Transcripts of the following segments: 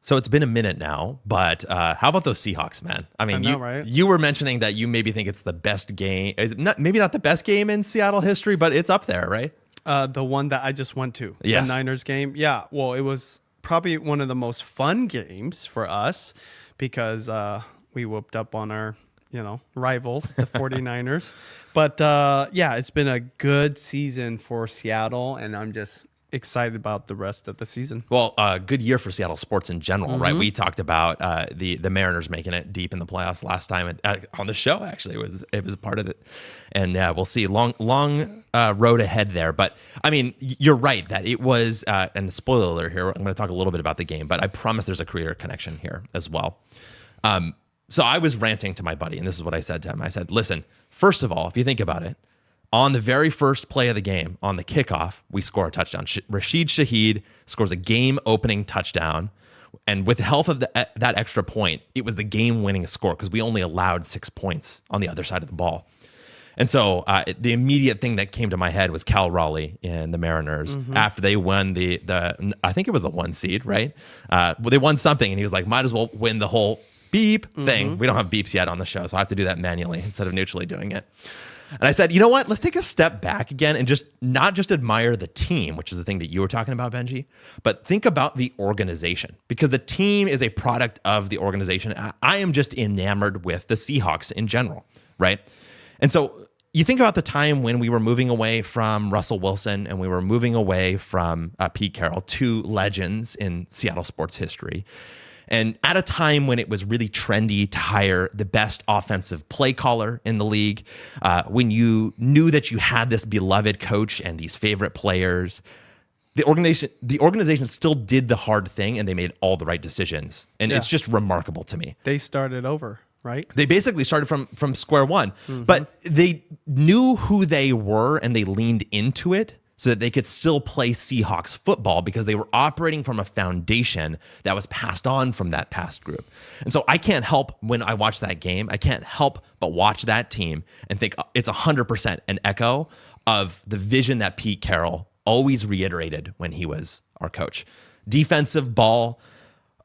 So it's been a minute now, but how about those Seahawks, man? I mean, right? You were mentioning that you maybe think it's the best game. Maybe not the best game in Seattle history, but it's up there, right? The one that I just went to, Yes. the Niners game. Yeah, well, it was probably one of the most fun games for us because we whooped up on our, rivals, the 49ers. But yeah, it's been a good season for Seattle, and I'm just excited about the rest of the season. Well, good year for Seattle sports in general, right? We talked about the Mariners making it deep in the playoffs last time on the show. Actually, it was a part of it, and we'll see long road ahead there. But I mean, you're right that it was. And spoiler alert here, I'm going to talk a little bit about the game, but I promise there's a creator connection here as well. So I was ranting to my buddy, and this is what I said to him. I said, "Listen, first of all, if you think about it." On the very first play of the game, on the kickoff, we score a touchdown. Rashid Shaheed scores a game-opening touchdown. And with the help of that extra point, it was the game-winning score because we only allowed 6 points on the other side of the ball. And so the immediate thing that came to my head was Cal Raleigh and the Mariners after they won the I think it was the 1 seed, right? Well, they won something, and he was like, might as well win the whole beep thing. We don't have beeps yet on the show, so I have to do that manually instead of neutrally doing it. And I said, you know what? Let's take a step back again and just not just admire the team, which is the thing that you were talking about, Benji, but think about the organization because the team is a product of the organization. I am just enamored with the Seahawks in general, right? And so you think about the time when we were moving away from Russell Wilson and we were moving away from Pete Carroll, two legends in Seattle sports history. And at a time when it was really trendy to hire the best offensive play caller in the league, when you knew that you had this beloved coach and these favorite players, the organization still did the hard thing and they made all the right decisions. And it's just remarkable to me. They started over, right? They basically started from square one, but they knew who they were and they leaned into it so that they could still play Seahawks football because they were operating from a foundation that was passed on from that past group. And so I can't help when I watch that game, I can't help but watch that team and think it's 100% an echo of the vision that Pete Carroll always reiterated when he was our coach. Defensive ball,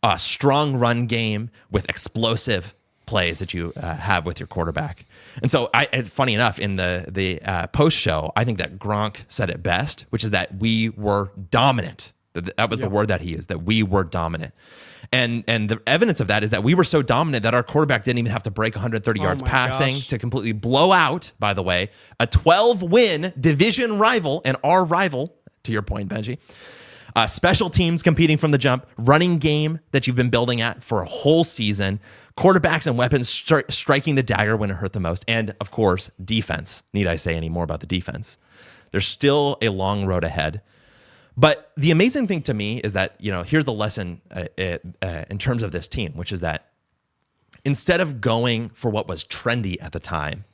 a strong run game with explosive plays that you have with your quarterback. And so, funny enough, in the post show, I think that Gronk said it best, which is that we were dominant. That was the word that he used, that we were dominant. And the evidence of that is that we were so dominant that our quarterback didn't even have to break 130 yards passing to completely blow out, by the way, a 12-win division rival and our rival, to your point, Benji. Special teams competing from the jump, running game that you've been building at for a whole season, quarterbacks and weapons striking the dagger when it hurt the most, and, of course, defense. Need I say any more about the defense? There's still a long road ahead. But the amazing thing to me is that, here's the lesson in terms of this team, which is that instead of going for what was trendy at the time,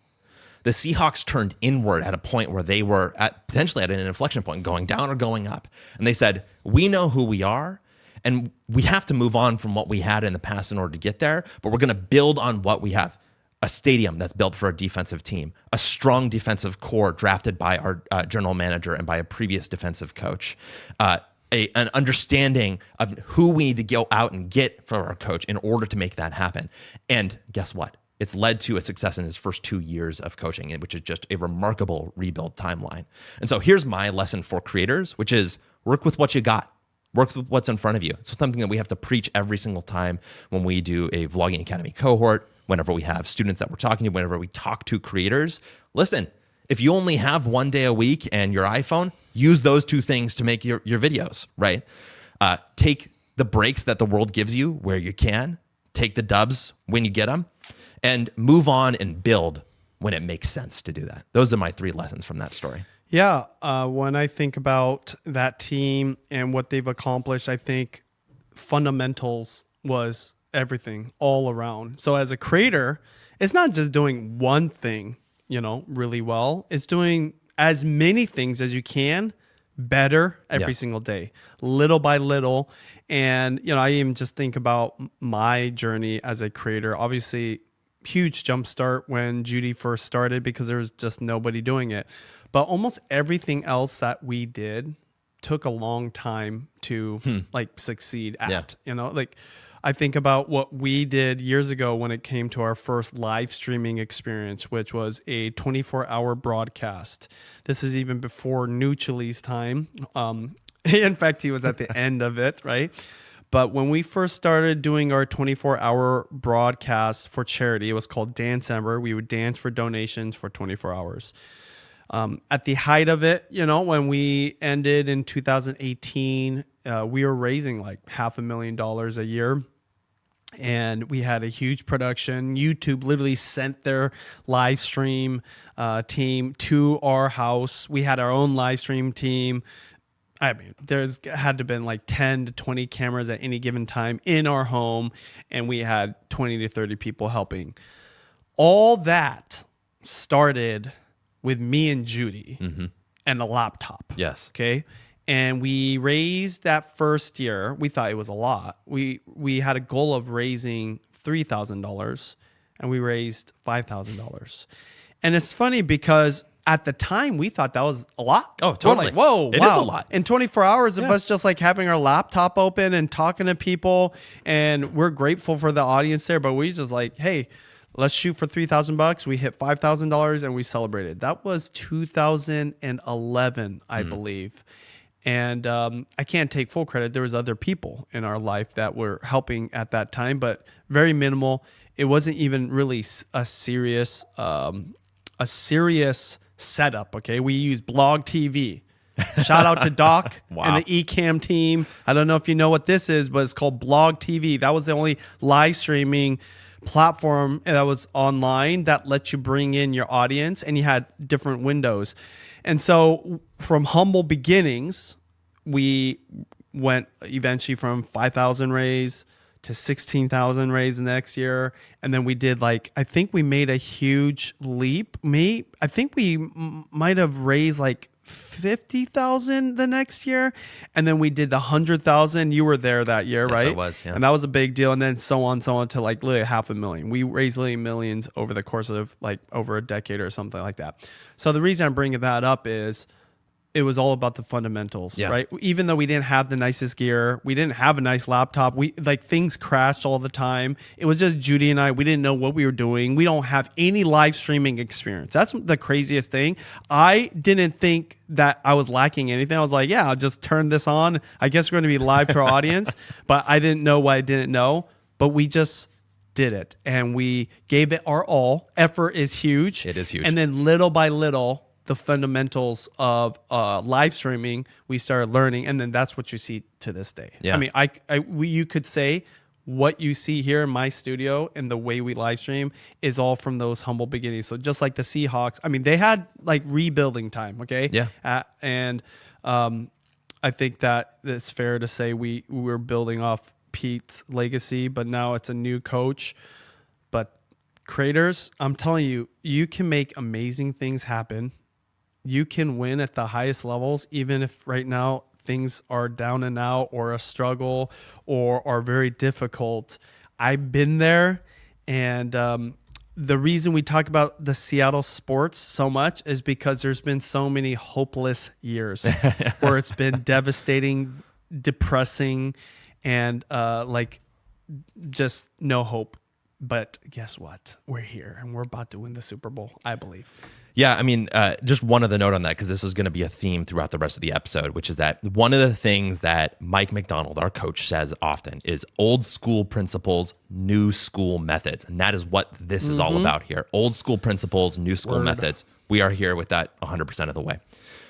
the Seahawks turned inward at a point where they were potentially at an inflection point, going down or going up. And they said, we know who we are, and we have to move on from what we had in the past in order to get there, but we're going to build on what we have. A stadium that's built for a defensive team, a strong defensive core drafted by our general manager and by a previous defensive coach, an understanding of who we need to go out and get for our coach in order to make that happen. And guess what? It's led to a success in his first 2 years of coaching, which is just a remarkable rebuild timeline. And so here's my lesson for creators, which is work with what you got. Work with what's in front of you. It's something that we have to preach every single time when we do a Vlogging Academy cohort, whenever we have students that we're talking to, whenever we talk to creators. Listen, if you only have 1 day a week and your iPhone, use those 2 things to make your videos, right? Take the breaks that the world gives you where you can. Take the dubs when you get them. And move on and build when it makes sense to do that. Those are my 3 lessons from that story. Yeah, when I think about that team and what they've accomplished, I think fundamentals was everything all around. So as a creator, it's not just doing one thing, really well. It's doing as many things as you can better every single day, little by little. And, I even just think about my journey as a creator. Obviously, huge jump start when Judy first started because there was just nobody doing it. But almost everything else that we did took a long time to like succeed at. Yeah. You know, like I think about what we did years ago when it came to our first live streaming experience, which was a 24-hour broadcast. This is even before New Chili's time. In fact, he was at the end of it, right? But when we first started doing our 24-hour broadcast for charity, it was called Dance Ember. We would dance for donations for 24 hours. At the height of it, you know, when we ended in 2018, we were raising like $500,000 a year. And we had a huge production. YouTube literally sent their live stream team to our house. We had our own live stream team. I mean, there's had to been like 10 to 20 cameras at any given time in our home. And we had 20 to 30 people helping. All that started with me and Judy and a laptop. Yes. Okay. And we raised that first year. We thought it was a lot. We had a goal of raising $3,000 and we raised $5,000. And it's funny because at the time we thought that was a lot. Oh, totally. We're like, whoa, it wow. is a lot. In 24 hours of us just like having our laptop open and talking to people. And we're grateful for the audience there, but we just like, hey, let's shoot for $3,000. We hit $5,000 and we celebrated. That was 2011, I believe. And I can't take full credit. There was other people in our life that were helping at that time, but very minimal. It wasn't even really a serious setup. Okay, we used Blog TV. Shout out to Doc and the Ecamm team. I don't know if you know what this is, but it's called Blog TV. That was the only live streaming platform that was online that let you bring in your audience, and you had different windows. And so from humble beginnings, we went eventually from 5,000 raise to 16,000 raise the next year. And then we did like, I think we made a huge leap. I think we might have raised like 50,000 the next year. And then we did the 100,000. You were there that year, right? Yes, I was, yeah. And that was a big deal. And then so on to like literally $500,000. We raised literally millions over the course of like over a decade or something like that. So the reason I'm bringing that up is it was all about the fundamentals, right? Even though we didn't have the nicest gear, we didn't have a nice laptop. We like things crashed all the time. It was just Judy and I. We didn't know what we were doing. We don't have any live streaming experience. That's the craziest thing. I didn't think that I was lacking anything. I was like, yeah, I'll just turn this on. I guess we're going to be live to our audience, but I didn't know what I didn't know. But we just did it, and we gave it our all. Effort is huge. It is huge. And then little by little, the fundamentals of live streaming, we started learning, and then that's what you see to this day. Yeah. I mean, you could say what you see here in my studio and the way we live stream is all from those humble beginnings. So just like the Seahawks, I mean, they had like rebuilding time, okay? Yeah. And I think that it's fair to say we were building off Pete's legacy, but now it's a new coach. But creators, I'm telling you, you can make amazing things happen. You can win at the highest levels, even if right now things are down and out or a struggle or are very difficult. I've been there. And the reason we talk about the Seattle sports so much is because there's been so many hopeless years where it's been devastating, depressing, and like just no hope. But guess what? We're here and we're about to win the Super Bowl, I believe. Yeah, I mean, just one other note on that, because this is going to be a theme throughout the rest of the episode, which is that one of the things that Mike McDonald, our coach, says often is old school principles, new school methods. And that is what this is all about here. Old school principles, new school methods. We are here with that 100% of the way.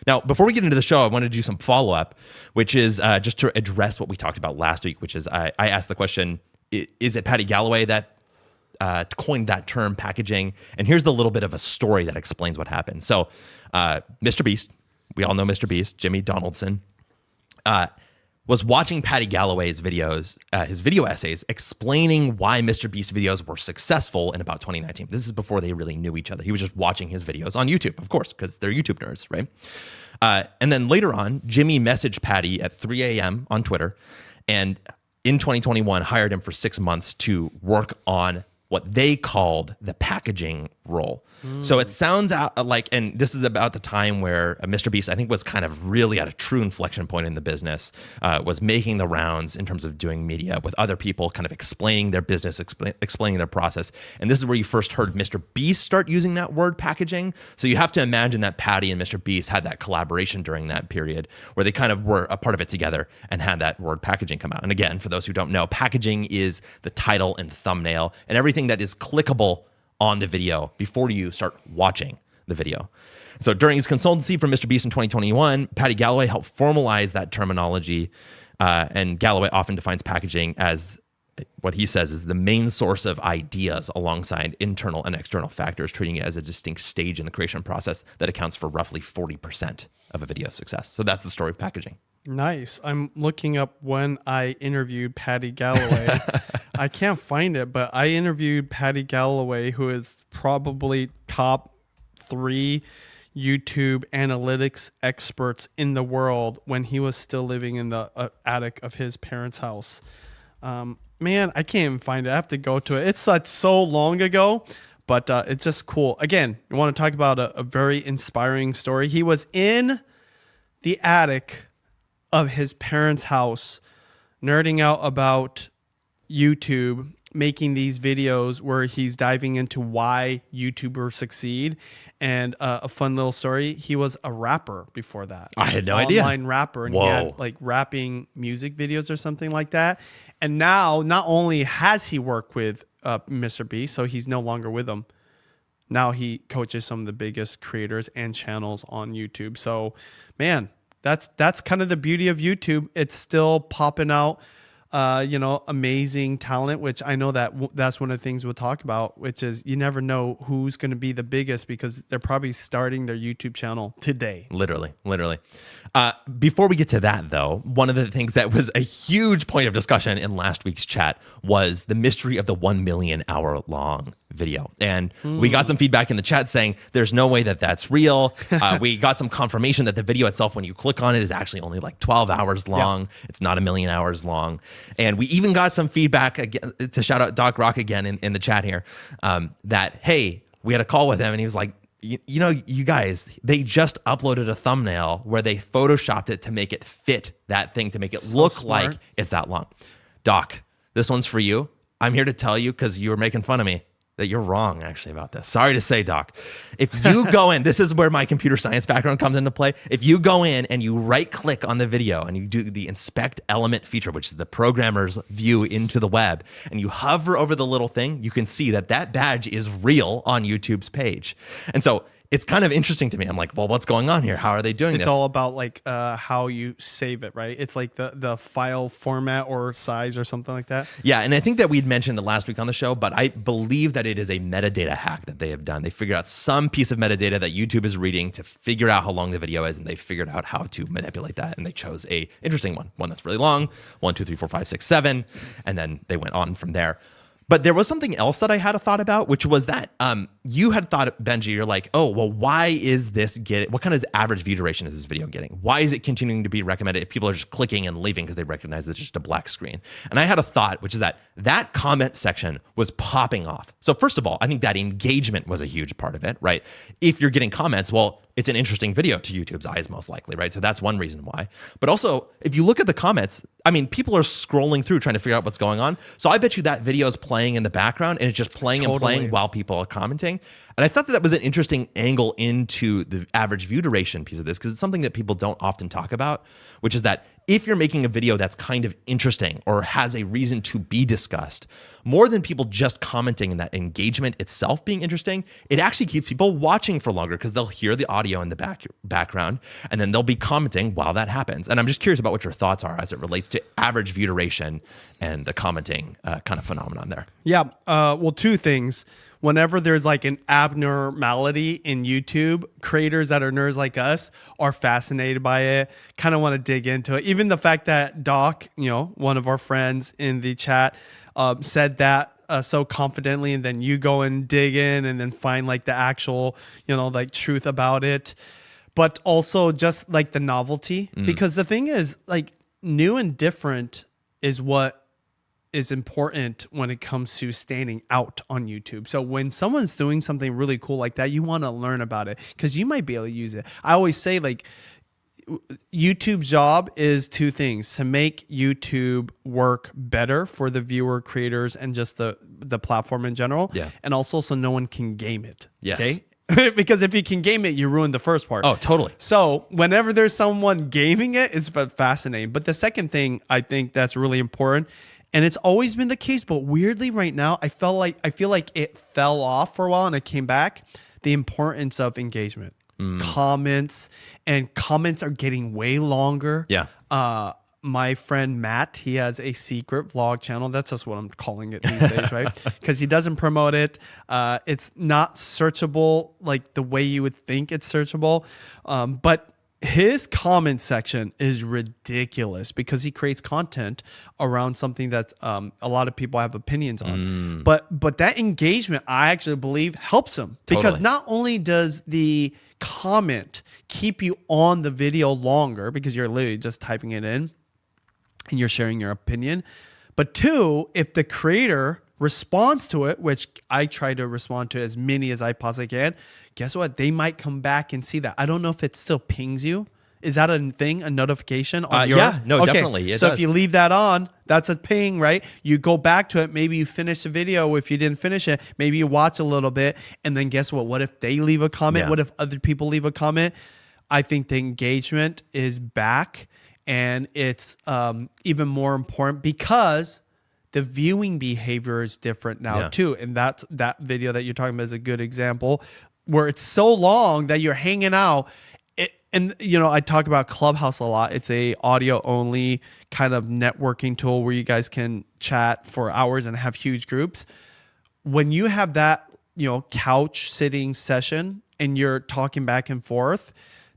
Now, before we get into the show, I want to do some follow-up, which is just to address what we talked about last week, which is I asked the question, is it Paddy Galloway that coined that term, packaging? And here's the little bit of a story that explains what happened. So Mr. Beast, we all know Mr. Beast, Jimmy Donaldson, was watching Paddy Galloway's videos, his video essays, explaining why Mr. Beast videos were successful in about 2019. This is before they really knew each other. He was just watching his videos on YouTube, of course, because they're YouTube nerds, right? And then later on, Jimmy messaged Paddy at 3 a.m. on Twitter, and in 2021 hired him for 6 months to work on what they called the packaging role. So it sounds like, and this is about the time where Mr. Beast, I think, was kind of really at a true inflection point in the business, was making the rounds in terms of doing media with other people, kind of explaining their business, explaining their process. And this is where you first heard Mr. Beast start using that word packaging. So you have to imagine that Paddy and Mr. Beast had that collaboration during that period where they kind of were a part of it together and had that word packaging come out. And again, for those who don't know, packaging is the title and thumbnail and everything that is clickable on the video before you start watching the video. So during his consultancy for Mr. Beast in 2021, Paddy Galloway helped formalize that terminology. And Galloway often defines packaging as what he says is the main source of ideas alongside internal and external factors, treating it as a distinct stage in the creation process that accounts for roughly 40% of a video's success. So that's the story of packaging. Nice. I'm looking up when I interviewed Paddy Galloway. I can't find it, but I interviewed Paddy Galloway, who is probably top 3 YouTube analytics experts in the world when he was still living in the attic of his parents' house. Man, I can't even find it. I have to go to it. It's so long ago, but it's just cool. Again, you want to talk about a very inspiring story. He was in the attic of his parents' house, nerding out about YouTube, making these videos where he's diving into why YouTubers succeed. And a fun little story, he was a rapper before that. I had no idea. Online rapper, and he had like rapping music videos or something like that. And now, not only has he worked with Mr. B, so he's no longer with them. Now he coaches some of the biggest creators and channels on YouTube. So, man, that's kind of the beauty of YouTube. It's still popping out, amazing talent, which I know that's one of the things we'll talk about, which is you never know who's going to be the biggest because they're probably starting their YouTube channel today. Literally. Before we get to that, though, one of the things that was a huge point of discussion in last week's chat was the mystery of the 1 million hour long video. And we got some feedback in the chat saying there's no way that that's real. We got some confirmation that the video itself, when you click on it, is actually only like 12 hours long. Yeah. It's not 1 million hours long. And we even got some feedback, again, to shout out Doc Rock again in the chat here, that, hey, we had a call with him and he was like, you guys, they just uploaded a thumbnail where they photoshopped it to make it fit that thing, to make it look smart. Like it's that long. Doc, this one's for you. I'm here to tell you, because you were making fun of me, that you're wrong actually about this. Sorry to say, Doc. If you go in, this is where my computer science background comes into play. If you go in and you right click on the video and you do the inspect element feature, which is the programmer's view into the web, and you hover over the little thing, you can see that badge is real on YouTube's page. And so it's kind of interesting to me. I'm like, well, what's going on here? How are they doing this? It's all about like how you save it, right? It's like the file format or size or something like that. Yeah, and I think that we'd mentioned it last week on the show, but I believe that it is a metadata hack that they have done. They figured out some piece of metadata that YouTube is reading to figure out how long the video is, and they figured out how to manipulate that, and they chose a interesting one that's really long, 1, 2, 3, 4, 5, 6, 7, and then they went on from there. But there was something else that I had a thought about, which was that you had thought, Benji, you're like, oh, well, why is this what kind of average view duration is this video getting? Why is it continuing to be recommended if people are just clicking and leaving because they recognize it's just a black screen? And I had a thought, which is that comment section was popping off. So first of all, I think that engagement was a huge part of it, right? If you're getting comments, well, it's an interesting video to YouTube's eyes, most likely, right? So that's one reason why. But also, if you look at the comments, I mean, people are scrolling through trying to figure out what's going on. So I bet you that video is playing in the background and it's just playing and playing while people are commenting. And I thought that was an interesting angle into the average view duration piece of this, because it's something that people don't often talk about, which is that if you're making a video that's kind of interesting or has a reason to be discussed, more than people just commenting and that engagement itself being interesting, it actually keeps people watching for longer because they'll hear the audio in the background and then they'll be commenting while that happens. And I'm just curious about what your thoughts are as it relates to average view duration and the commenting kind of phenomenon there. Yeah, well, two things. Whenever there's like an abnormality in YouTube, creators that are nerds like us are fascinated by it, kind of want to dig into it. Even the fact that Doc, one of our friends in the chat, said that so confidently, and then you go and dig in and then find like the actual, like truth about it. But also just like the novelty, because the thing is like new and different is what is important when it comes to standing out on YouTube. So when someone's doing something really cool like that, you want to learn about it because you might be able to use it. I always say, like, YouTube's job is two things: to make YouTube work better for the viewer, creators, and just the platform in general. Yeah. And also so no one can game it. Yes. Okay. Because if you can game it, you ruin the first part. Oh, totally. So whenever there's someone gaming it, it's fascinating. But the second thing I think that's really important, and it's always been the case, but weirdly right now, I feel like it fell off for a while and it came back. The importance of engagement, comments are getting way longer. Yeah. My friend Matt, he has a secret vlog channel. That's just what I'm calling it these days, right? Because he doesn't promote it. It's not searchable like the way you would think it's searchable. But his comment section is ridiculous because he creates content around something that a lot of people have opinions on. But that engagement, I actually believe, helps him because Totally. not only does the comment keep you on the video longer because you're literally just typing it in and you're sharing your opinion. But two, if the creator responds to it, which I try to respond to as many as I possibly can, guess what? They might come back and see that. I don't know if it still pings you. Is that a thing, a notification on your? Yeah, no, definitely. It so does. if you leave that on, that's a ping, right? You go back to it. Maybe you finish the video. If you didn't finish it, maybe you watch a little bit. And then guess what? What if they leave a comment? Yeah. What if other people leave a comment? I think the engagement is back. And it's even more important because the viewing behavior is different now too. And that video that you're talking about is a good example where it's so long that you're hanging out. And, you know, I talk about Clubhouse a lot. It's a audio only kind of networking tool where you guys can chat for hours and have huge groups. When you have that, you know, couch sitting session and you're talking back and forth,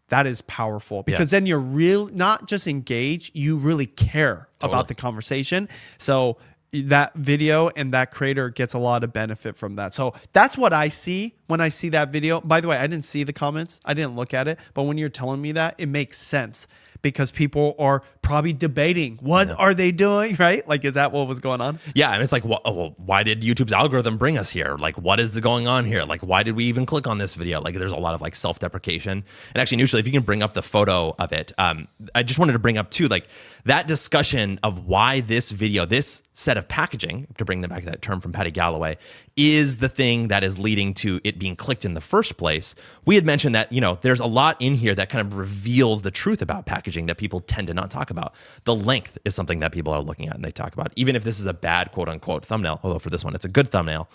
that is powerful because then you're not just engaged, you really care about the conversation. So that video and that creator gets a lot of benefit from that. So that's what I see when I see that video. By the way, I didn't see the comments. I didn't look at it. But when you're telling me that, it makes sense because people are probably debating what are they doing, right? Like, is that what was going on? Yeah, and it's like, well, why did YouTube's algorithm bring us here? Like, what is going on here? Like, why did we even click on this video? Like, there's a lot of like self-deprecation. And actually, Neutrally, if you can bring up the photo of it, I just wanted to bring up too, like that discussion of why this video, this set of packaging, to bring them back to that term from Paddy Galloway, is the thing that is leading to it being clicked in the first place. We had mentioned that, you know, there's a lot in here that kind of reveals the truth about packaging that people tend to not talk about. The length is something that people are looking at and they talk about. Even if this is a bad quote unquote thumbnail, although for this one it's a good thumbnail,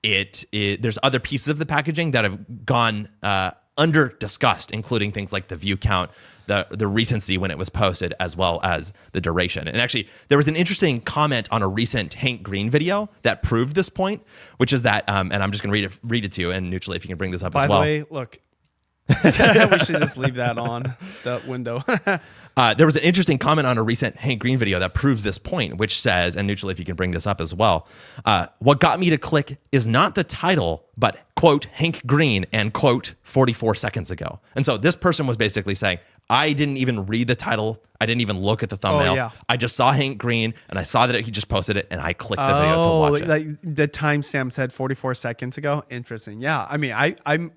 there's other pieces of the packaging that have gone under discussed, including things like the view count, the recency when it was posted, as well as the duration. And actually, there was an interesting comment on a recent Hank Green video that proved this point, which is that, and I'm just going to read it to you, and Neutrally, if you can bring this up as well. By the way, look, we should just leave that on the window. There was an interesting comment on a recent Hank Green video that proves this point, which says, and Neutrally, if you can bring this up as well, what got me to click is not the title, but quote, Hank Green and quote, 44 seconds ago. And so this person was basically saying, I didn't even read the title. I didn't even look at the thumbnail. Oh, yeah. I just saw Hank Green and I saw that he just posted it and I clicked the video to watch it. Like the timestamp said 44 seconds ago. Interesting. Yeah. I mean, I'm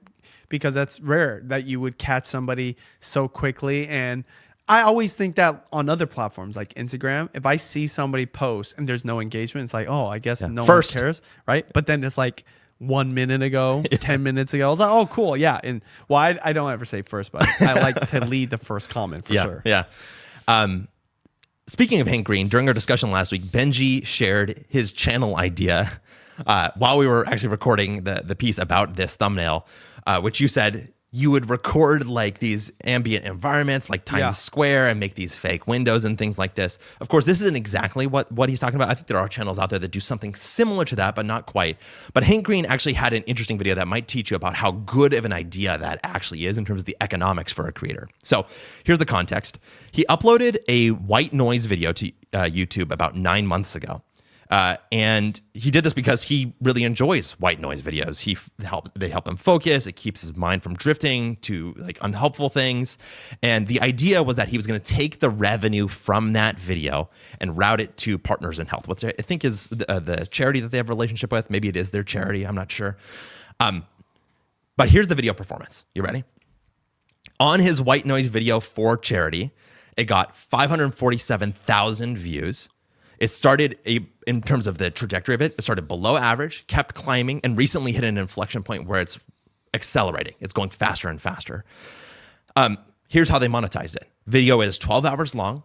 because that's rare that you would catch somebody so quickly. And I always think that on other platforms like Instagram, if I see somebody post and there's no engagement, it's like, oh, I guess no one cares, right? But then it's like 1 minute ago, 10 minutes ago, I was like, oh, cool, yeah. And well, I don't ever say first, but I like to lead the first comment for sure. Yeah. Speaking of Hank Green, during our discussion last week, Benji shared his channel idea while we were actually recording the piece about this thumbnail, which you said you would record like these ambient environments like Times Square and make these fake windows and things like this. Of course, this isn't exactly what he's talking about. I think there are channels out there that do something similar to that, but not quite. But Hank Green actually had an interesting video that might teach you about how good of an idea that actually is in terms of the economics for a creator. So here's the context. He uploaded a white noise video to YouTube about 9 months ago. And he did this because he really enjoys white noise videos. They help him focus. It keeps his mind from drifting to like unhelpful things. And the idea was that he was going to take the revenue from that video and route it to Partners in Health, which I think is the charity that they have a relationship with. Maybe it is their charity. I'm not sure. But here's the video performance. You ready? On his white noise video for charity, it got 547,000 views. It started, in terms of the trajectory of it, it started below average, kept climbing, and recently hit an inflection point where it's accelerating. It's going faster and faster. Here's how they monetized it. Video is 12 hours long,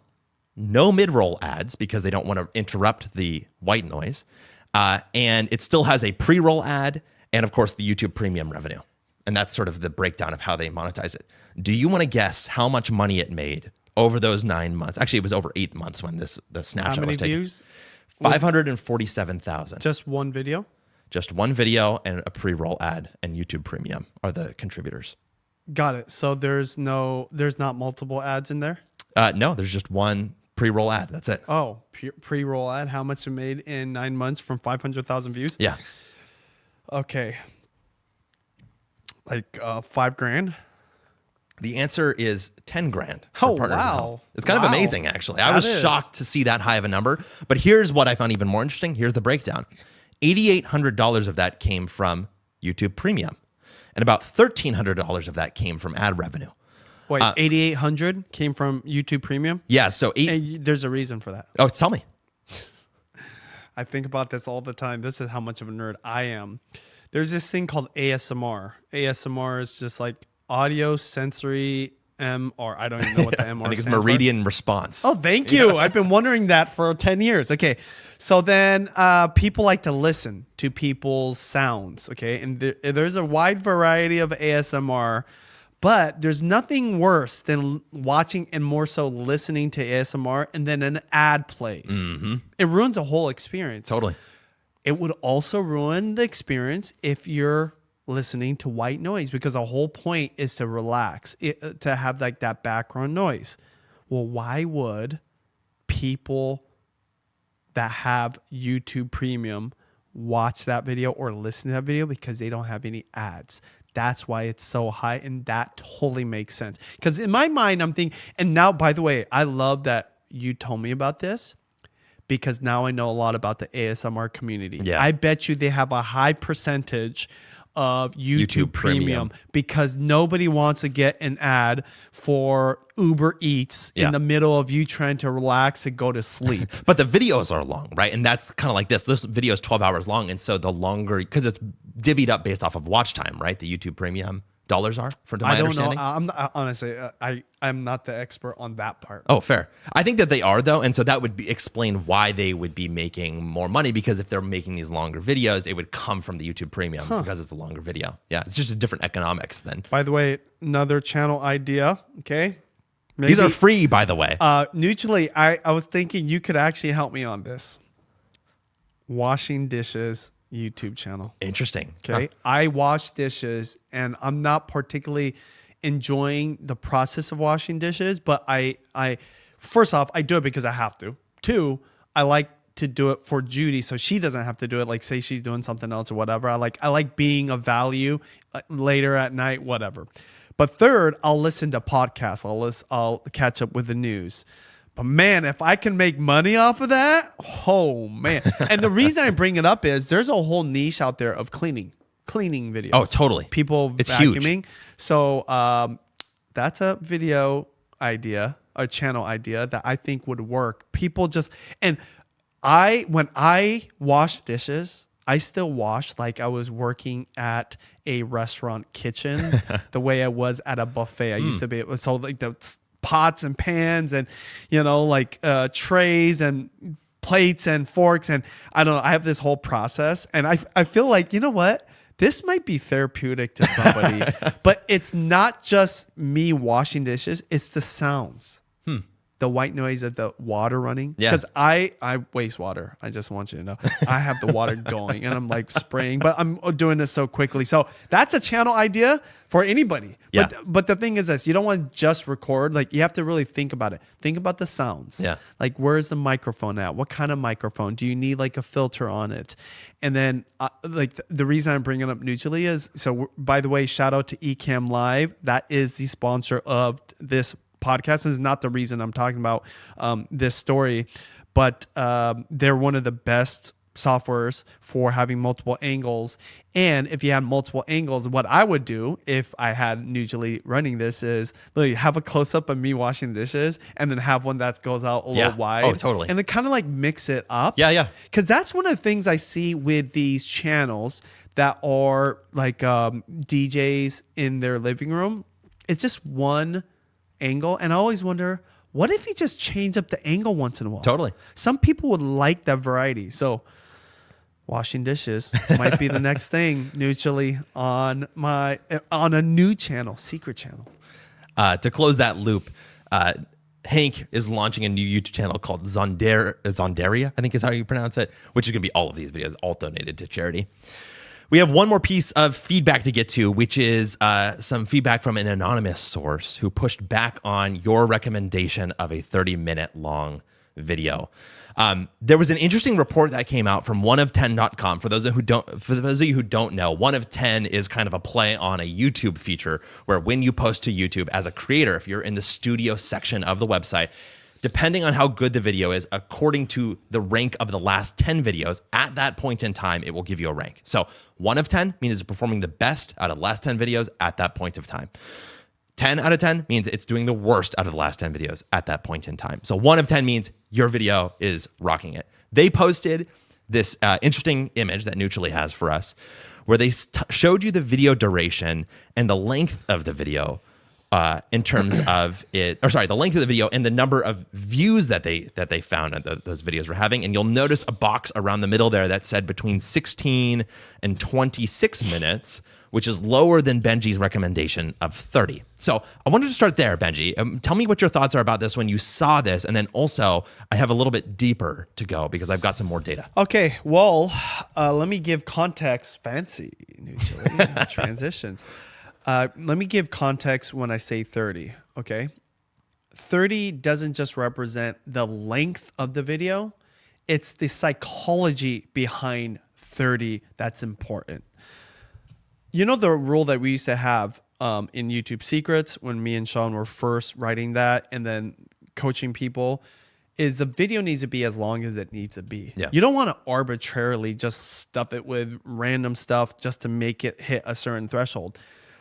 no mid-roll ads because they don't want to interrupt the white noise, and it still has a pre-roll ad and, of course, the YouTube Premium revenue. And that's sort of the breakdown of how they monetize it. Do you want to guess how much money it made over those 9 months? Actually, it was over 8 months when the snapshot was taken. How many views? 547,000. Just one video? Just one video and a pre-roll ad, and YouTube Premium are the contributors. Got it. So there's not multiple ads in there? No, there's just one pre-roll ad. That's it. Oh, pre-roll ad. How much it made in 9 months from 500,000 views? Yeah. Okay. Like $5,000? The answer is 10 grand. Oh, Partners in wow. Health. It's kind of amazing, actually. I was is. shocked to see that high of a number. But here's what I found even more interesting. Here's the breakdown. $8,800 of that came from YouTube Premium, and about $1,300 of that came from ad revenue. Wait, 8,800 came from YouTube Premium? Yeah, so There's a reason for that. Oh, tell me. I think about this all the time. This is how much of a nerd I am. There's this thing called ASMR. ASMR is just like audio sensory MR. I don't even know what the MR I think it's stands for. meridian response. Oh, thank you. I've been wondering that for 10 years. Okay. So then people like to listen to people's sounds. Okay. And there's a wide variety of ASMR, but there's nothing worse than watching and more so listening to ASMR and then an ad plays. Mm-hmm. It ruins the whole experience. Totally. It would also ruin the experience if you're listening to white noise, because the whole point is to relax, to have like that background noise. Well, why would people that have YouTube Premium watch that video or listen to that video? Because they don't have any ads. That's why it's so high, and that totally makes sense. Because in my mind, I'm thinking, and now, by the way, I love that you told me about this, because now I know a lot about the ASMR community. Yeah. I bet you they have a high percentage of YouTube Premium because nobody wants to get an ad for Uber Eats in the middle of you trying to relax and go to sleep. But the videos are long, right? And that's kind of like this. This video is 12 hours long. And so the longer, because it's divvied up based off of watch time, right? The YouTube Premium dollars are, from my understanding. I don't know. Honestly, I'm not the expert on that part. Oh, fair. I think that they are, though. And so that would explain why they would be making more money, because if they're making these longer videos, it would come from the YouTube Premium because it's a longer video. Yeah, it's just a different economics then. By the way, another channel idea, okay? Maybe, these are free, by the way. Neutrally, I was thinking you could actually help me on this. Washing dishes YouTube channel. Interesting. Okay. Huh. I wash dishes and I'm not particularly enjoying the process of washing dishes, but I first off, I do it because I have to. Two, I like to do it for Judy so she doesn't have to do it. Like say she's doing something else or whatever. I like being of value later at night, whatever. But third, I'll listen to podcasts. I'll catch up with the news. But man, if I can make money off of that, oh man. And the reason I bring it up is there's a whole niche out there of cleaning videos. Oh, totally. People it's vacuuming. Huge. So that's a video idea, a channel idea that I think would work. People just, and when I wash dishes, I still wash like I was working at a restaurant kitchen the way I was at a buffet. I used to be, so like the pots and pans and like trays and plates and forks, and I don't know, I have this whole process, and I feel like, you know what, this might be therapeutic to somebody. But it's not just me washing dishes, it's the sounds. the white noise of the water running. Yeah. Because I waste water. I just want you to know. I have the water going and I'm like spraying, but I'm doing this so quickly. So that's a channel idea for anybody. Yeah. But the thing is this, you don't want to just record. Like you have to really think about it. Think about the sounds. Yeah. Like where's the microphone at? What kind of microphone? Do you need like a filter on it? And then like the reason I'm bringing up Nugely is, so by the way, shout out to Ecamm Live. That is the sponsor of this podcast. This is not the reason I'm talking about this story, but they're one of the best softwares for having multiple angles. And if you have multiple angles, what I would do if I had Nugely running this is literally have a close up of me washing dishes and then have one that goes out a little wide. Oh, totally. And then kind of like mix it up. Yeah. Because that's one of the things I see with these channels that are like DJs in their living room. It's just one angle. And I always wonder, what if you just change up the angle once in a while? Totally. Some people would like that variety. So washing dishes might be the next thing, Nugely on a new channel, secret channel. To close that loop, Hank is launching a new YouTube channel called Zondaria, I think is how you pronounce it, which is going to be all of these videos, all donated to charity. We have one more piece of feedback to get to, which is some feedback from an anonymous source who pushed back on your recommendation of a 30-minute long video. There was an interesting report that came out from oneof10.com. For those of you who don't know, One of 10 is kind of a play on a YouTube feature where when you post to YouTube as a creator, if you're in the studio section of the website, depending on how good the video is, according to the rank of the last 10 videos, at that point in time, it will give you a rank. So 1 of 10 means it's performing the best out of the last 10 videos at that point of time. 10 out of 10 means it's doing the worst out of the last 10 videos at that point in time. So 1 of 10 means your video is rocking it. They posted this interesting image that Nugely has for us, where they showed you the video duration and the length of the video in terms of the length of the video and the number of views that they found that those videos were having. And you'll notice a box around the middle there that said between 16 and 26 minutes, which is lower than Benji's recommendation of 30. So I wanted to start there, Benji. Tell me what your thoughts are about this when you saw this. And then also, I have a little bit deeper to go because I've got some more data. Okay, well, let me give context. Fancy, Nugely transitions. Let me give context when I say 30, okay? 30 doesn't just represent the length of the video. It's the psychology behind 30 that's important. You know the rule that we used to have in YouTube Secrets when me and Sean were first writing that and then coaching people is the video needs to be as long as it needs to be. Yeah. You don't want to arbitrarily just stuff it with random stuff just to make it hit a certain threshold.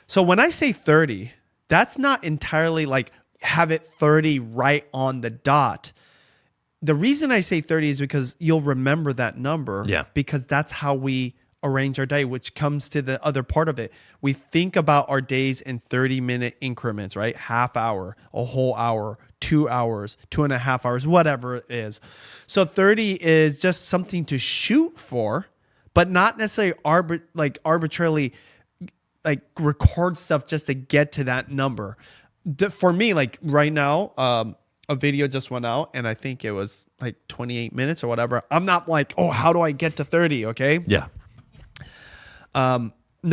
So when I say 30, that's not entirely like have it 30 right on the dot. The reason I say 30 is because you'll remember that number because that's how we arrange our day, which comes to the other part of it. We think about our days in 30-minute increments, right? Half hour, a whole hour, 2 hours, 2.5 hours, whatever it is. So 30 is just something to shoot for, but not necessarily arbitrarily like record stuff just to get to that number. For me, like right now, a video just went out and I think it was like 28 minutes or whatever. I'm not like, oh, how do I get to 30? Okay. Yeah. Now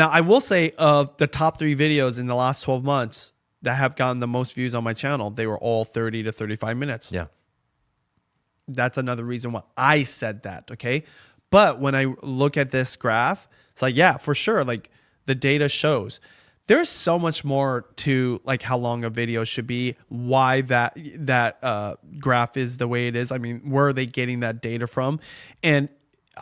I will say of the top 3 videos in the last 12 months that have gotten the most views on my channel, they were all 30 to 35 minutes. Yeah. That's another reason why I said that. Okay. But when I look at this graph, it's like, yeah, for sure. Like the data shows there's so much more to like how long a video should be, why that graph is the way it is. I mean, where are they getting that data from? And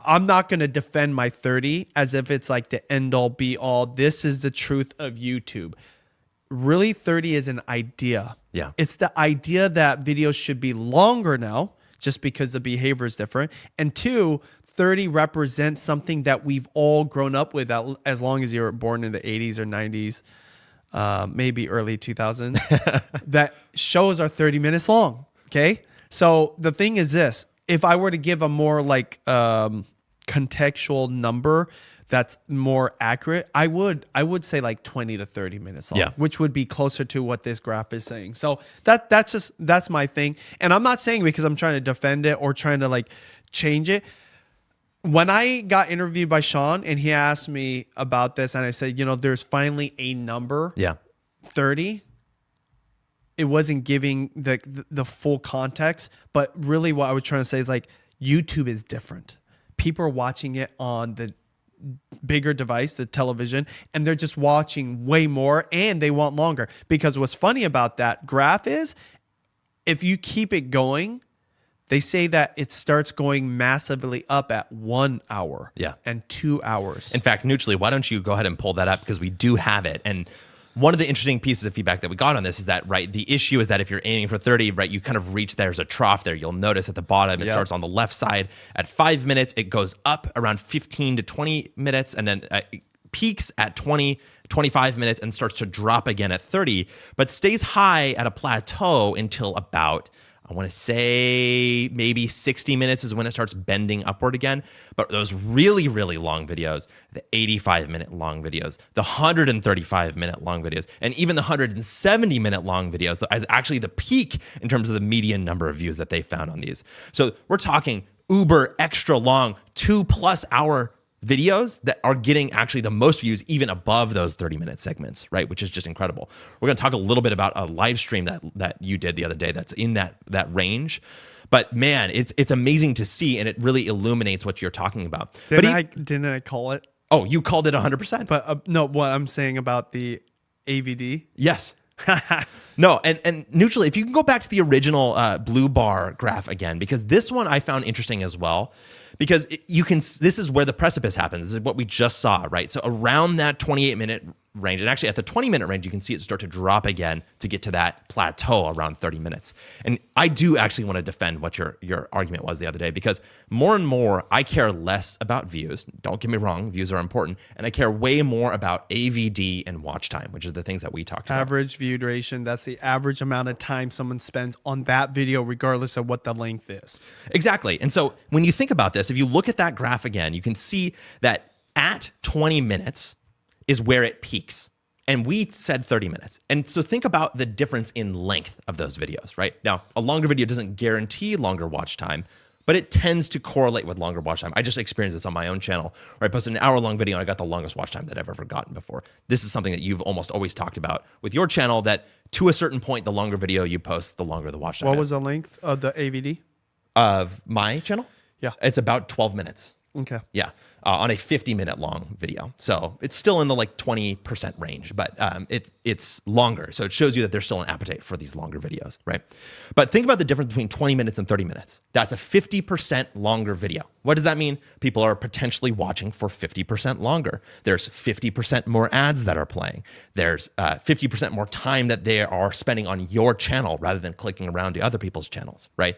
I'm not going to defend my 30 as if it's like the end all be all. This is the truth of YouTube. Really, 30 is an idea. Yeah. It's the idea that videos should be longer now just because the behavior is different. And 2, 30 represents something that we've all grown up with as long as you were born in the 80s or 90s, maybe early 2000s. That shows are 30 minutes long. Okay. So the thing is this, if I were to give a more like contextual number that's more accurate, I would say like 20 to 30 minutes long, which would be closer to what this graph is saying. So that's my thing. And I'm not saying because I'm trying to defend it or trying to like change it. When I got interviewed by Sean and he asked me about this and I said, there's finally a number, 30. It wasn't giving the full context, but really what I was trying to say is like YouTube is different. People are watching it on the bigger device, the television, and they're just watching way more and they want longer. Because what's funny about that graph is if you keep it going, they say that it starts going massively up at 1 hour and 2 hours. In fact, Neutrally, why don't you go ahead and pull that up because we do have it. And one of the interesting pieces of feedback that we got on this is that, right, the issue is that if you're aiming for 30, right, you kind of reach, there's a trough there. You'll notice at the bottom, it starts on the left side at 5 minutes. It goes up around 15 to 20 minutes and then it peaks at 20, 25 minutes and starts to drop again at 30, but stays high at a plateau until about, I want to say maybe 60 minutes is when it starts bending upward again. But those really, really long videos, the 85-minute long videos, the 135-minute long videos, and even the 170-minute long videos is actually the peak in terms of the median number of views that they found on these. So we're talking uber extra long 2+ hour videos that are getting actually the most views even above those 30-minute segments, right? Which is just incredible. We're going to talk a little bit about a live stream that you did the other day that's in that range. But man, it's amazing to see, and it really illuminates what you're talking about. Didn't I call it? Oh, you called it 100%. But no, what I'm saying about the AVD? Yes. No, and Neutrally, if you can go back to the original blue bar graph again, because this one I found interesting as well, because this is where the precipice happens. This is what we just saw, right? So around that 28-minute range, and actually at the 20-minute range, you can see it start to drop again to get to that plateau around 30 minutes. And I do actually want to defend what your argument was the other day, because more and more, I care less about views. Don't get me wrong, views are important. And I care way more about AVD and watch time, which is the things that we talked about. Average view duration, that's the average amount of time someone spends on that video, regardless of what the length is. Exactly. And so when you think about this, if you look at that graph again, you can see that at 20 minutes is where it peaks. And we said 30 minutes. And so think about the difference in length of those videos, right? Now, a longer video doesn't guarantee longer watch time, but it tends to correlate with longer watch time. I just experienced this on my own channel where I posted an hour-long video and I got the longest watch time that I've ever gotten before. This is something that you've almost always talked about with your channel, that to a certain point, the longer video you post, the longer the watch time What was the length of the AVD? Of my channel? Yeah. It's about 12 minutes. Okay. Yeah. On a 50-minute long video. So it's still in the like 20% range, but it's longer. So it shows you that there's still an appetite for these longer videos, right? But think about the difference between 20 minutes and 30 minutes. That's a 50% longer video. What does that mean? People are potentially watching for 50% longer. There's 50% more ads that are playing. There's 50% more time that they are spending on your channel rather than clicking around to other people's channels, right?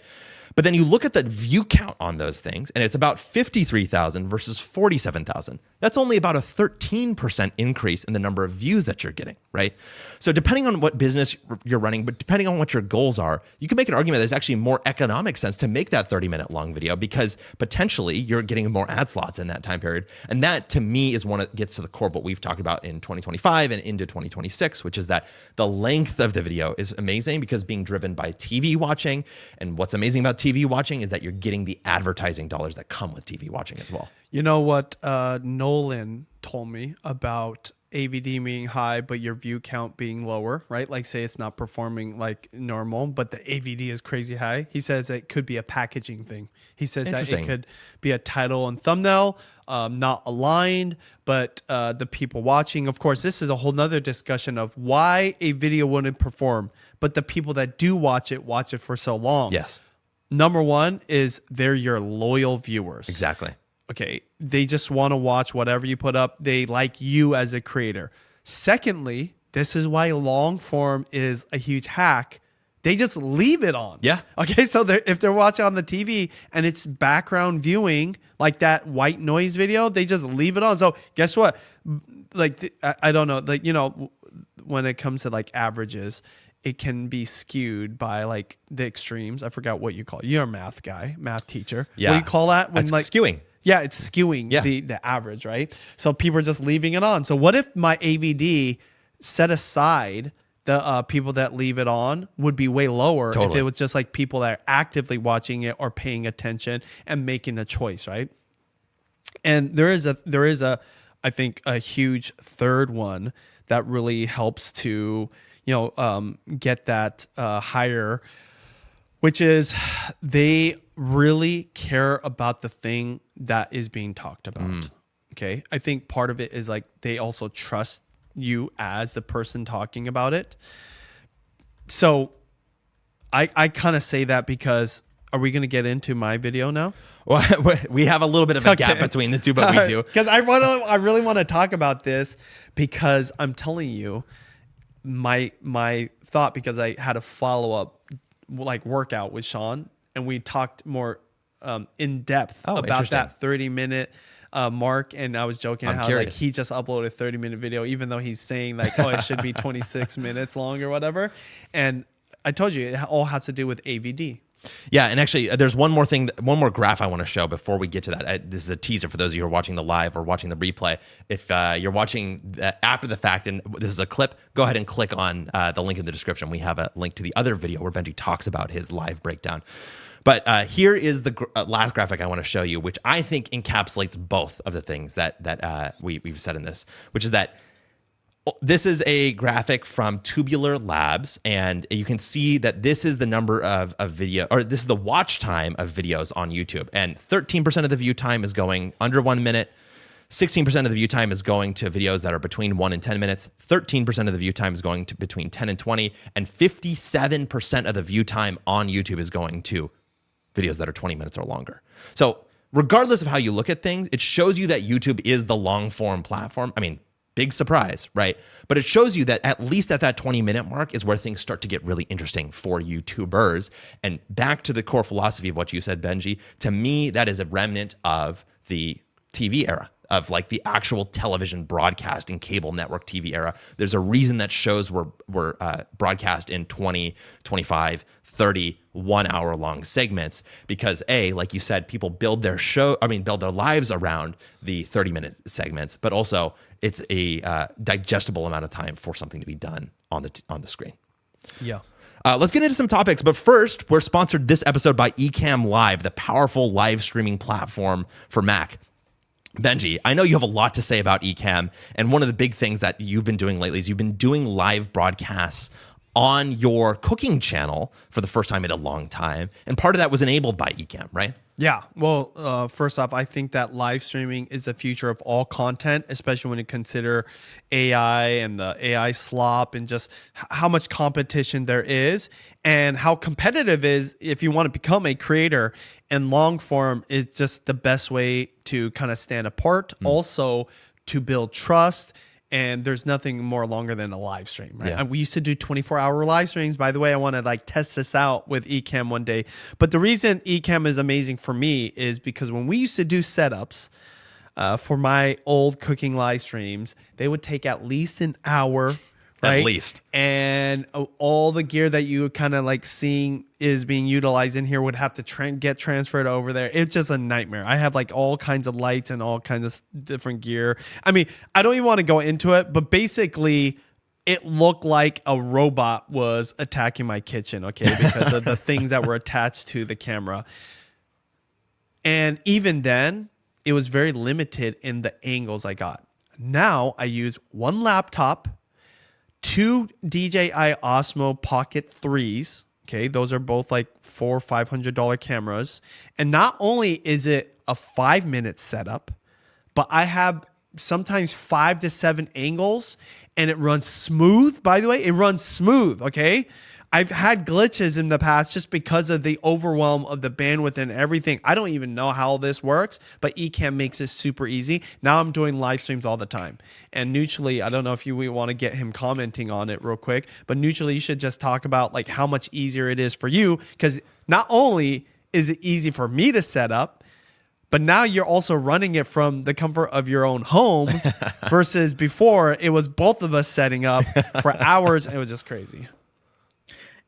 But then you look at the view count on those things, and it's about 53,000 versus 47,000. That's only about a 13% increase in the number of views that you're getting, right? So depending on what business you're running, but depending on what your goals are, you can make an argument that there's actually more economic sense to make that 30-minute long video, because potentially you're getting more ad slots in that time period. And that, to me, is one that gets to the core of what we've talked about in 2025 and into 2026, which is that the length of the video is amazing because being driven by TV watching. And what's amazing about TV watching is that you're getting the advertising dollars that come with TV watching as well. You know what Nolan told me about AVD being high, but your view count being lower, right? Like say it's not performing like normal, but the AVD is crazy high. He says it could be a packaging thing. He says that it could be a title and thumbnail, not aligned, but the people watching, of course, this is a whole nother discussion of why a video wouldn't perform, but the people that do watch it for so long. Yes. Number one is they're your loyal viewers. Exactly. Okay, they just want to watch whatever you put up. They like you as a creator. Secondly, this is why long form is a huge hack. They just leave it on. Yeah. Okay, so if they're watching on the TV and it's background viewing, like that white noise video, they just leave it on. So guess what? Like, I don't know, like, you know, when it comes to like averages, it can be skewed by like the extremes. I forgot what you call it. You're a math guy, math teacher. Yeah. What do you call that? That's like skewing. Yeah, it's skewing the average, right? So people are just leaving it on. So what if my AVD set aside the people that leave it on would be way lower if it was just like people that are actively watching it or paying attention and making a choice, right? And there is a I think a huge third one that really helps to get that higher, which is they really care about the thing that is being talked about. Okay. I think part of it is like they also trust you as the person talking about it. So I kind of say that because are we going to get into my video now? Well, we have a little bit of a gap between the two, but we do. Because I really want to talk about this because I'm telling you my thought, because I had a follow-up like workout with Sean and we talked more in depth about that 30-minute mark, and I was joking how like he just uploaded a 30-minute video even though he's saying like it should be 26 minutes long or whatever. And I told you it all has to do with AVD. Yeah, and actually, there's one more graph I want to show before we get to that. This is a teaser for those of you who are watching the live or watching the replay. If you're watching after the fact and this is a clip, go ahead and click on the link in the description. We have a link to the other video where Benji talks about his live breakdown. But here is the last graphic I want to show you, which I think encapsulates both of the things that we've said in this, which is that this is a graphic from Tubular Labs, and you can see that this is the number of video, or this is the watch time of videos on YouTube. And 13% of the view time is going under 1 minute. 16% of the view time is going to videos that are between 1 and 10 minutes. 13% of the view time is going to between 10 and 20. And 57% of the view time on YouTube is going to videos that are 20 minutes or longer. So regardless of how you look at things, it shows you that YouTube is the long form platform. I mean, big surprise, right? But it shows you that at least at that 20-minute mark is where things start to get really interesting for YouTubers. And back to the core philosophy of what you said, Benji, to me, that is a remnant of the TV era, of like the actual television broadcasting cable network TV era. There's a reason that shows were broadcast in 20, 25, 30, 1 hour long segments, because like you said, people build their lives around the 30-minute segments, but also it's a digestible amount of time for something to be done on the screen. Yeah. Let's get into some topics, but first, we're sponsored this episode by Ecamm Live, the powerful live streaming platform for Mac. Benji, I know you have a lot to say about Ecamm, and one of the big things that you've been doing lately is you've been doing live broadcasts on your cooking channel for the first time in a long time, and part of that was enabled by Ecamm, right? Yeah. Well, first off, I think that live streaming is the future of all content, especially when you consider AI and the AI slop and just how much competition there is and how competitive is if you want to become a creator. And long form is just the best way to kind of stand apart, also to build trust. And there's nothing more longer than a live stream, right? Yeah. And we used to do 24-hour live streams. By the way, I want to like test this out with Ecamm one day. But the reason Ecamm is amazing for me is because when we used to do setups for my old cooking live streams, they would take at least an hour, right? At least. And all the gear that you kind of like seeing is being utilized in here would have to get transferred over there. It's just a nightmare. I have like all kinds of lights and all kinds of different gear. I mean, I don't even want to go into it, but basically it looked like a robot was attacking my kitchen, okay, because of the things that were attached to the camera. And even then, it was very limited in the angles I got. Now I use one laptop, 2 DJI Osmo Pocket 3s. Okay, those are both like $400 or $500 cameras. And not only is it a 5-minute setup, but I have sometimes 5 to 7 angles, and it runs smooth. By the way, it runs smooth. Okay, I've had glitches in the past just because of the overwhelm of the bandwidth and everything. I don't even know how this works, but Ecamm makes it super easy. Now I'm doing live streams all the time. And Neutrally, I don't know if we want to get him commenting on it real quick, but Neutrally, you should just talk about like how much easier it is for you, because not only is it easy for me to set up, but now you're also running it from the comfort of your own home versus before it was both of us setting up for hours. And it was just crazy.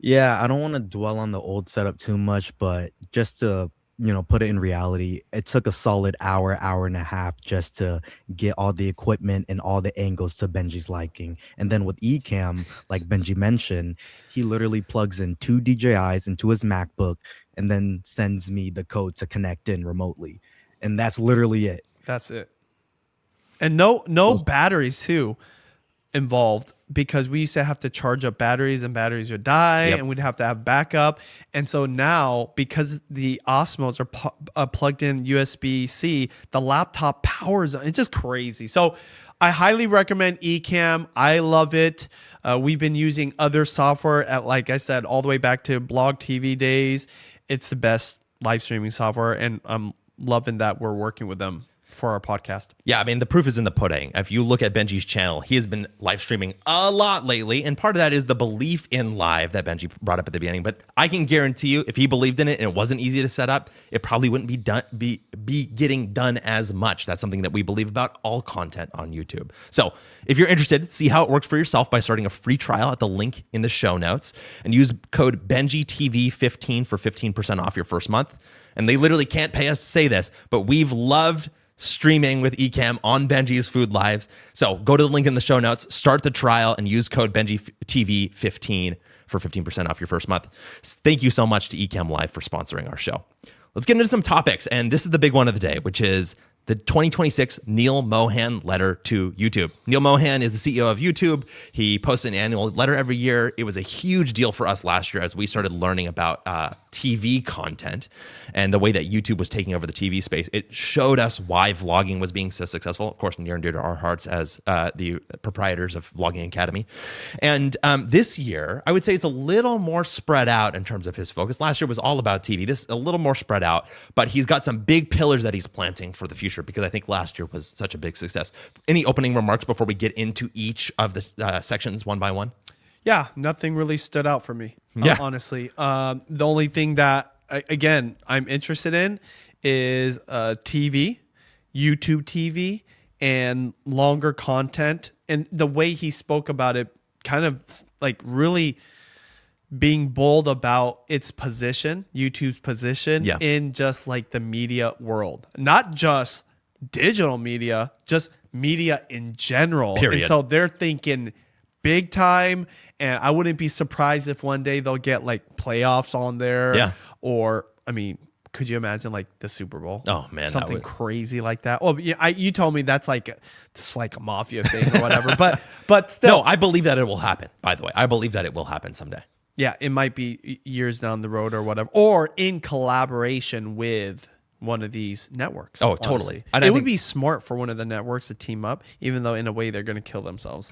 Yeah, I don't want to dwell on the old setup too much, but just to put it in reality, it took a solid hour and a half just to get all the equipment and all the angles to Benji's liking. And then with Ecamm, like Benji mentioned, he literally plugs in 2 DJIs into his MacBook and then sends me the code to connect in remotely. And that's literally it. That's it. And no batteries too involved, because we used to have to charge up batteries and batteries would die, and we'd have to have backup. And so now, because the Osmos are plugged in USB-C, the laptop powers. It's just crazy. So I highly recommend Ecamm. I love it. We've been using other software at, like I said, all the way back to Blog TV days. It's the best live streaming software, and I'm loving that we're working with them for our podcast. Yeah, I mean, the proof is in the pudding. If you look at Benji's channel, he has been live streaming a lot lately, and part of that is the belief in live that Benji brought up at the beginning. But I can guarantee you, if he believed in it and it wasn't easy to set up, it probably wouldn't be getting done as much. That's something that we believe about all content on YouTube. So if you're interested, see how it works for yourself by starting a free trial at the link in the show notes, and use code BenjiTV15 for 15% off your first month. And they literally can't pay us to say this, but we've loved streaming with Ecamm on Benji's Food Lives. So go to the link in the show notes, start the trial, and use code BenjiTV15 for 15% off your first month. Thank you so much to Ecamm Live for sponsoring our show. Let's get into some topics, and this is the big one of the day, which is the 2026 Neal Mohan letter to YouTube. Neal Mohan is the CEO of YouTube. He posts an annual letter every year. It was a huge deal for us last year as we started learning about TV content and the way that YouTube was taking over the TV space. It showed us why vlogging was being so successful, of course, near and dear to our hearts as the proprietors of Vlogging Academy. And this year, I would say it's a little more spread out in terms of his focus. Last year was all about TV. This is a little more spread out, but he's got some big pillars that he's planting for the future, because I think last year was such a big success. Any opening remarks before we get into each of the sections one by one? Yeah, nothing really stood out for me, honestly. The only thing that, again, I'm interested in is TV, YouTube TV, and longer content. And the way he spoke about it, kind of like really being bold about its position, YouTube's position in just like the media world. Not just digital media, just media in general. Period. And so they're thinking big time, and I wouldn't be surprised if one day they'll get like playoffs on there. Yeah. Or, I mean, could you imagine like the Super Bowl? Oh man, something crazy like that. Oh, yeah, you told me that's like a mafia thing or whatever. but still, no, I believe that it will happen. By the way, I believe that it will happen someday. Yeah, it might be years down the road or whatever, or in collaboration with one of these networks. Oh, totally. And it would be smart for one of the networks to team up, even though in a way they're going to kill themselves.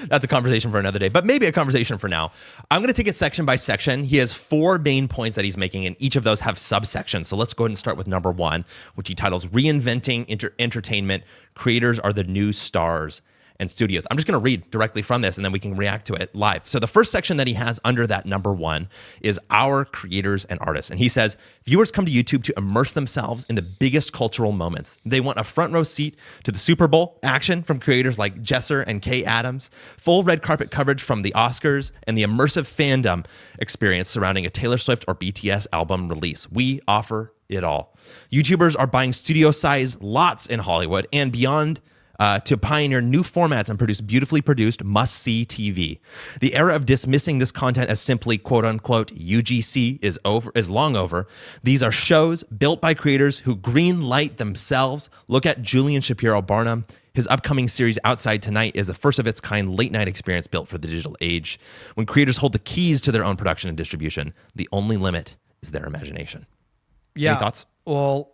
That's a conversation for another day, but maybe a conversation for now. I'm going to take it section by section. He has 4 main points that he's making, and each of those have subsections. So let's go ahead and start with number 1, which he titles Reinventing Entertainment. Creators are the new stars and studios. I'm just going to read directly from this, and then we can react to it live. So the first section that he has under that number 1 is our creators and artists. And he says, viewers come to YouTube to immerse themselves in the biggest cultural moments. They want a front row seat to the Super Bowl action from creators like Jesser and Kay Adams, full red carpet coverage from the Oscars, and the immersive fandom experience surrounding a Taylor Swift or BTS album release. We offer it all. YouTubers are buying studio-sized lots in Hollywood and beyond to pioneer new formats and produce beautifully produced must-see TV. The era of dismissing this content as simply quote-unquote UGC is long over. These are shows built by creators who green light themselves. Look at Julian Shapiro Barnum. His upcoming series Outside Tonight is the first of its kind late-night experience built for the digital age. When creators hold the keys to their own production and distribution, the only limit is their imagination. Yeah. Any thoughts? Well,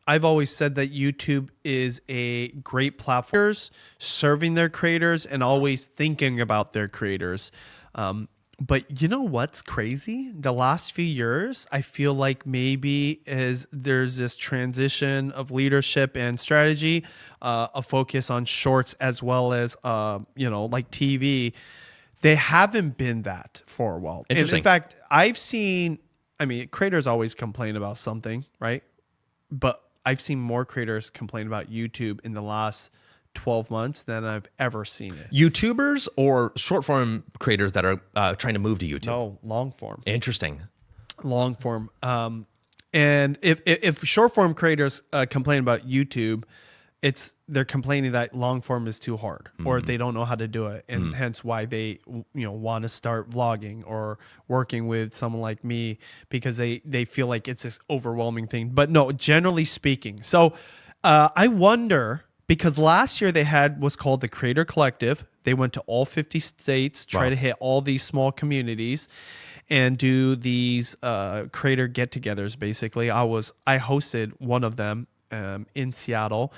I've always said that YouTube is a great platform, serving their creators and always thinking about their creators. But you know what's crazy? The last few years, I feel like maybe there's this transition of leadership and strategy, a focus on shorts as well as like TV. They haven't been that for a while. Interesting. In fact, I've seen. I mean, creators always complain about something, right? But I've seen more creators complain about YouTube in the last 12 months than I've ever seen it. YouTubers or short form creators that are trying to move to YouTube? No, long form. Interesting. Long form. And if short form creators complain about YouTube, they're complaining that long form is too hard, or they don't know how to do it, and hence why they want to start vlogging or working with someone like me, because they feel like it's this overwhelming thing. But no, generally speaking. So I wonder, because last year they had what's called the Creator Collective. They went to all 50 states, try to hit all these small communities and do these creator get-togethers. Basically, I hosted one of them in Seattle.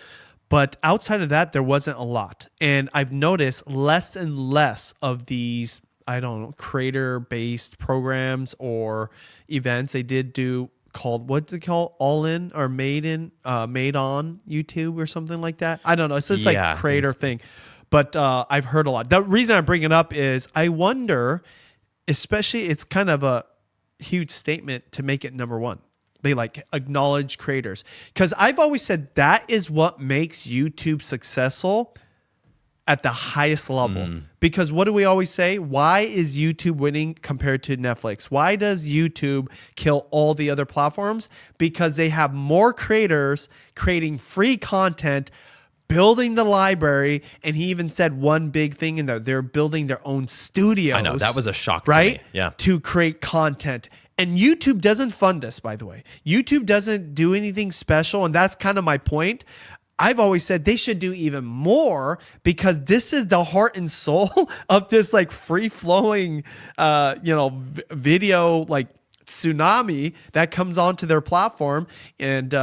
But outside of that, there wasn't a lot. And I've noticed less and less of these, I don't know, creator-based programs or events. They did do what's it called? All in or made on YouTube or something like that. I don't know. It's just like creator thing. But I've heard a lot. The reason I bring it up is I wonder, especially it's kind of a huge statement to make it number one. They like acknowledge creators, because I've always said that is what makes YouTube successful at the highest level. Because what do we always say? Why is YouTube winning compared to Netflix? Why does YouTube kill all the other platforms? Because they have more creators creating free content, building the library, and he even said one big thing in there. They're building their own studios. I know, that was a shock right? to me. Yeah. To create content. And YouTube doesn't fund this, by the way. YouTube doesn't do anything special, and that's kind of my point. I've always said they should do even more, because this is the heart and soul of this like free-flowing, video like tsunami that comes onto their platform. And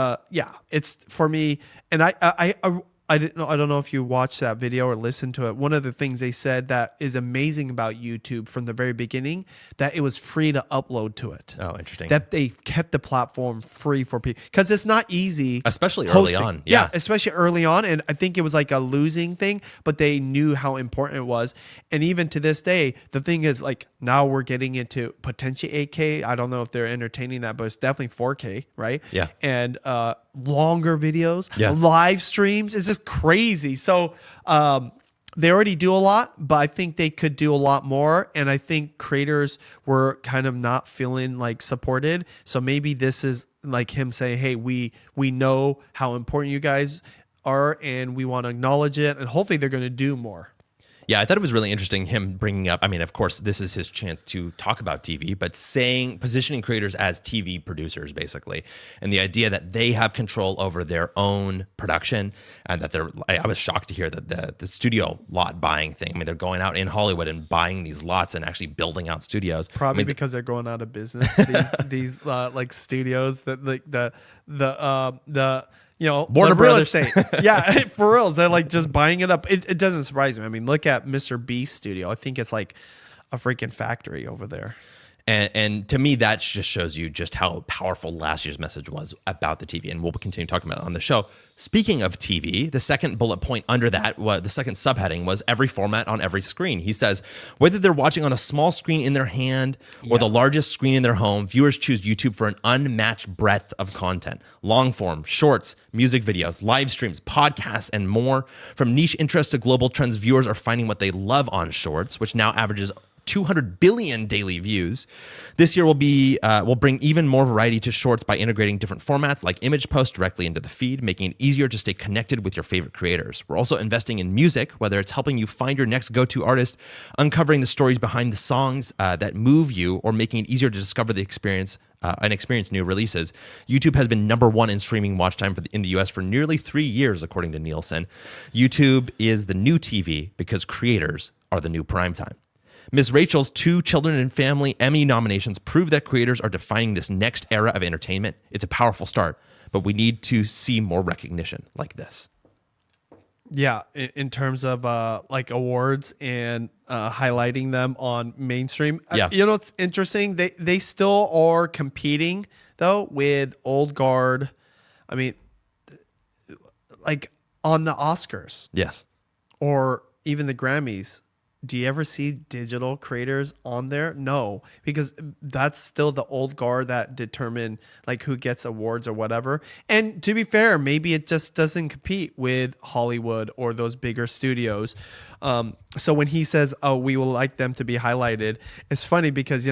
it's for me. And I don't know if you watched that video or listened to it. One of the things they said that is amazing about YouTube from the very beginning, that it was free to upload to it. Oh, interesting. That they kept the platform free for people, because it's not easy, especially early on. Yeah, especially early on. And I think it was like a losing thing, but they knew how important it was. And even to this day, the thing is, like, now we're getting into potentially 8K. I don't know if they're entertaining that, but it's definitely 4K, right? Yeah. And longer videos, Yeah. live streams. It's just crazy. So they already do a lot, but I think they could do a lot more. And I think creators were kind of not feeling like supported. So maybe this is like him saying, hey, we know how important you guys are, and we want to acknowledge it. And hopefully they're going to do more. Yeah, I thought it was really interesting him bringing up, I mean, of course, this is his chance to talk about TV, but positioning creators as TV producers, basically. And the idea that they have control over their own production, and that I was shocked to hear that the studio lot buying thing, I mean, they're going out in Hollywood and buying these lots and actually building out studios. Probably because they're going out of business. These like studios that like the Warner real Brothers. estate. Yeah, for real. They're like just buying it up. It doesn't surprise me. I mean, look at Mr. Beast's studio. I think it's like a freaking factory over there. And to me, that just shows you just how powerful last year's message was about the TV. And we'll continue talking about it on the show. Speaking of TV, the second bullet point under that, the second subheading was every format on every screen. He says, whether they're watching on a small screen in their hand or the largest screen in their home, viewers choose YouTube for an unmatched breadth of content. Long form, shorts, music videos, live streams, podcasts, and more. From niche interests to global trends, viewers are finding what they love on Shorts, which now averages 200 billion daily views. This year will bring even more variety to Shorts by integrating different formats like image posts directly into the feed, making it easier to stay connected with your favorite creators. We're also investing in music, whether it's helping you find your next go-to artist, uncovering the stories behind the songs that move you, or making it easier to discover the experience and experience new releases. YouTube has been #1 in streaming watch time in the US for nearly 3 years, according to Nielsen. YouTube is the new TV because creators are the new primetime. Ms. Rachel's 2 Children and Family Emmy nominations prove that creators are defining this next era of entertainment. It's a powerful start, but we need to see more recognition like this. Yeah, in terms of like awards and highlighting them on mainstream. Yeah. It's interesting. They still are competing though with old guard. I mean, like on the Oscars. Yes. Or even the Grammys. Do you ever see digital creators on there? No, because that's still the old guard that determine like who gets awards or whatever. And to be fair, maybe it just doesn't compete with Hollywood or those bigger studios. So when he says, "Oh, we will like them to be highlighted," it's funny because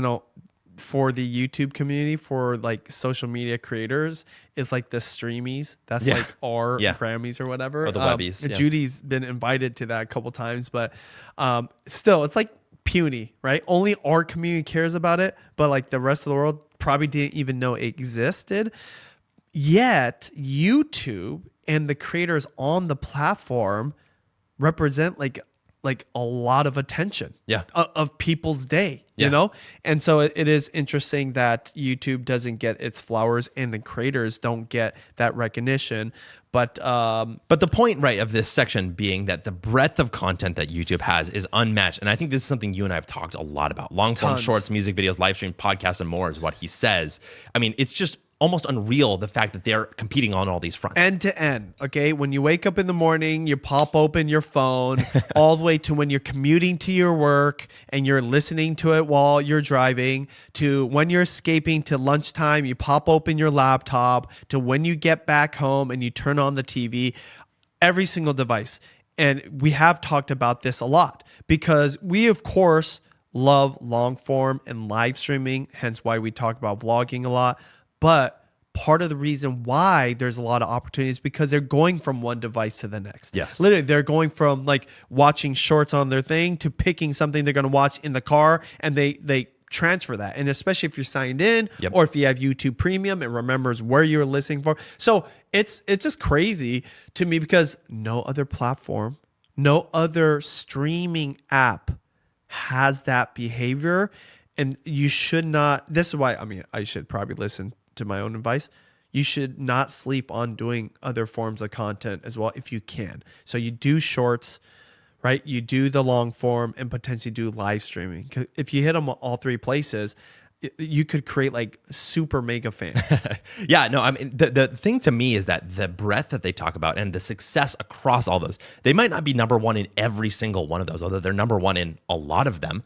for the YouTube community, for like social media creators, is like the streamies. That's like our Grammys or whatever. Or the Webbies. Judy's been invited to that a couple times, but still, it's like puny, right? Only our community cares about it, but like the rest of the world probably didn't even know it existed. Yet YouTube and the creators on the platform represent like a lot of attention of people's day, you know? And so it is interesting that YouTube doesn't get its flowers and the creators don't get that recognition. But the point, right, of this section being that the breadth of content that YouTube has is unmatched. And I think this is something you and I have talked a lot about. Long form shorts, music videos, live stream, podcasts, and more is what he says. I mean, it's just almost unreal, the fact that they're competing on all these fronts. End to end, okay? When you wake up in the morning, you pop open your phone, all the way to when you're commuting to your work and you're listening to it while you're driving, to when you're escaping to lunchtime, you pop open your laptop, to when you get back home and you turn on the TV, every single device. And we have talked about this a lot because we, of course, love long form and live streaming, hence why we talk about vlogging a lot. But part of the reason why there's a lot of opportunities because they're going from one device to the next. Yes. Literally, they're going from like watching shorts on their thing to picking something they're going to watch in the car, and they transfer that. And especially if you're signed in or if you have YouTube Premium, it remembers where you're listening for. So it's just crazy to me because no other platform, no other streaming app has that behavior. And you should not, this is why, I mean, I should probably listen to my own advice. You should not sleep on doing other forms of content as well if you can. So you do shorts, right? You do the long form and potentially do live streaming. If you hit them all three places, you could create like super mega fans. Yeah, no, I mean, the thing to me is that the breadth that they talk about and the success across all those, they might not be number one in every single one of those, although they're number one in a lot of them.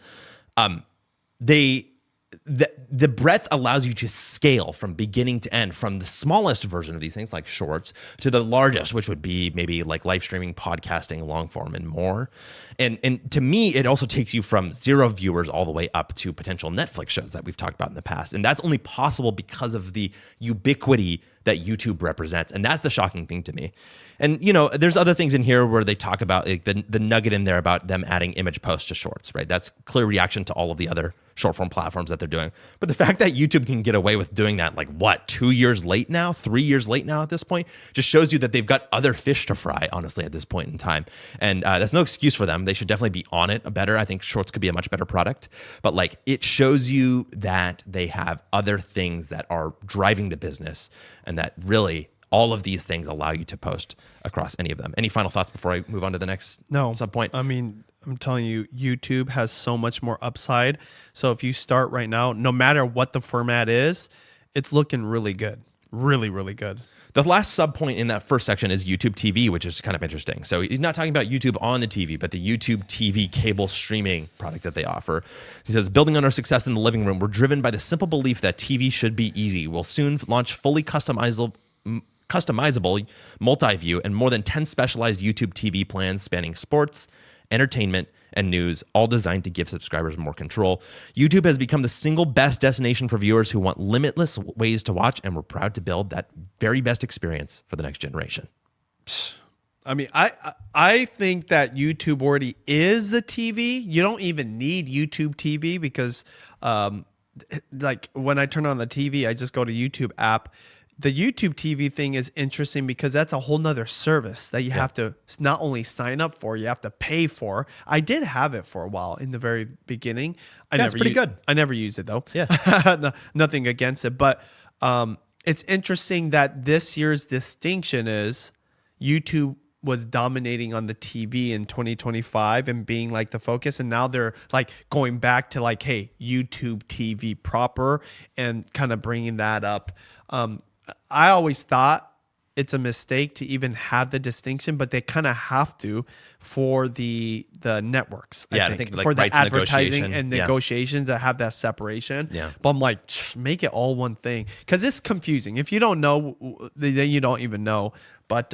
The breadth allows you to scale from beginning to end, from the smallest version of these things like shorts to the largest, which would be maybe like live streaming, podcasting, long form, and more. And to me, it also takes you from 0 viewers all the way up to potential Netflix shows that we've talked about in the past. And that's only possible because of the ubiquity that YouTube represents. And that's the shocking thing to me. And, you know, there's other things in here where they talk about like the nugget in there about them adding image posts to shorts, right? That's clear reaction to all of the other short form platforms that they're doing. But the fact that YouTube can get away with doing that, like what, 2 years late now, 3 years late now at this point, just shows you that they've got other fish to fry, honestly, at this point in time. And that's no excuse for them. They should definitely be on it better. I think shorts could be a much better product. But like, it shows you that they have other things that are driving the business, and that really all of these things allow you to post across any of them. Any final thoughts before I move on to the next sub point? I mean, I'm telling you, YouTube has so much more upside. So if you start right now, no matter what the format is, it's looking really good. Really, really good. The last sub point in that first section is YouTube TV, which is kind of interesting. So he's not talking about YouTube on the TV, but the YouTube TV cable streaming product that they offer. He says, building on our success in the living room, we're driven by the simple belief that TV should be easy. We'll soon launch fully customizable multi-view and more than 10 specialized YouTube TV plans spanning sports, entertainment, and news, all designed to give subscribers more control. YouTube has become the single best destination for viewers who want limitless ways to watch, and we're proud to build that very best experience for the next generation. I mean, I think that YouTube already is the TV. You don't even need YouTube TV because, like, when I turn on the TV, I just go to YouTube app. The YouTube TV thing is interesting because that's a whole nother service that you have to not only sign up for, you have to pay for. I did have it for a while in the very beginning. That's pretty good. I never used it though. Yeah. Nothing against it. But it's interesting that this year's distinction is YouTube was dominating on the TV in 2025 and being like the focus. And now they're like going back to like, hey, YouTube TV proper and kind of bringing that up. I always thought it's a mistake to even have the distinction, but they kind of have to for the networks. I think like for the rights advertising and negotiations to have that separation. Yeah. But I'm like, make it all one thing because it's confusing. If you don't know, then you don't even know. But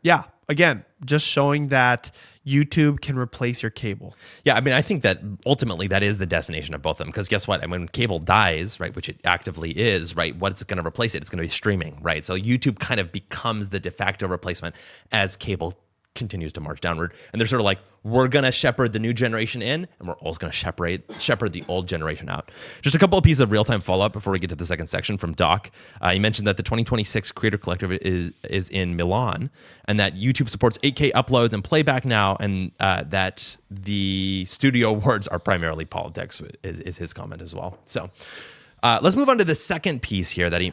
yeah, again, just showing that YouTube can replace your cable. Yeah, I mean, I think that ultimately that is the destination of both of them. Because guess what? I mean, when cable dies, right, which it actively is, right, what's going to replace it? It's going to be streaming, right? So YouTube kind of becomes the de facto replacement as cable continues to march downward. And they're sort of like, we're going to shepherd the new generation in, and we're also going to shepherd the old generation out. Just a couple of pieces of real-time follow-up before we get to the second section from Doc. He mentioned that the 2026 Creator Collective is in Milan, and that YouTube supports 8K uploads and playback now, and that the studio awards are primarily politics, is his comment as well. So let's move on to the second piece here that he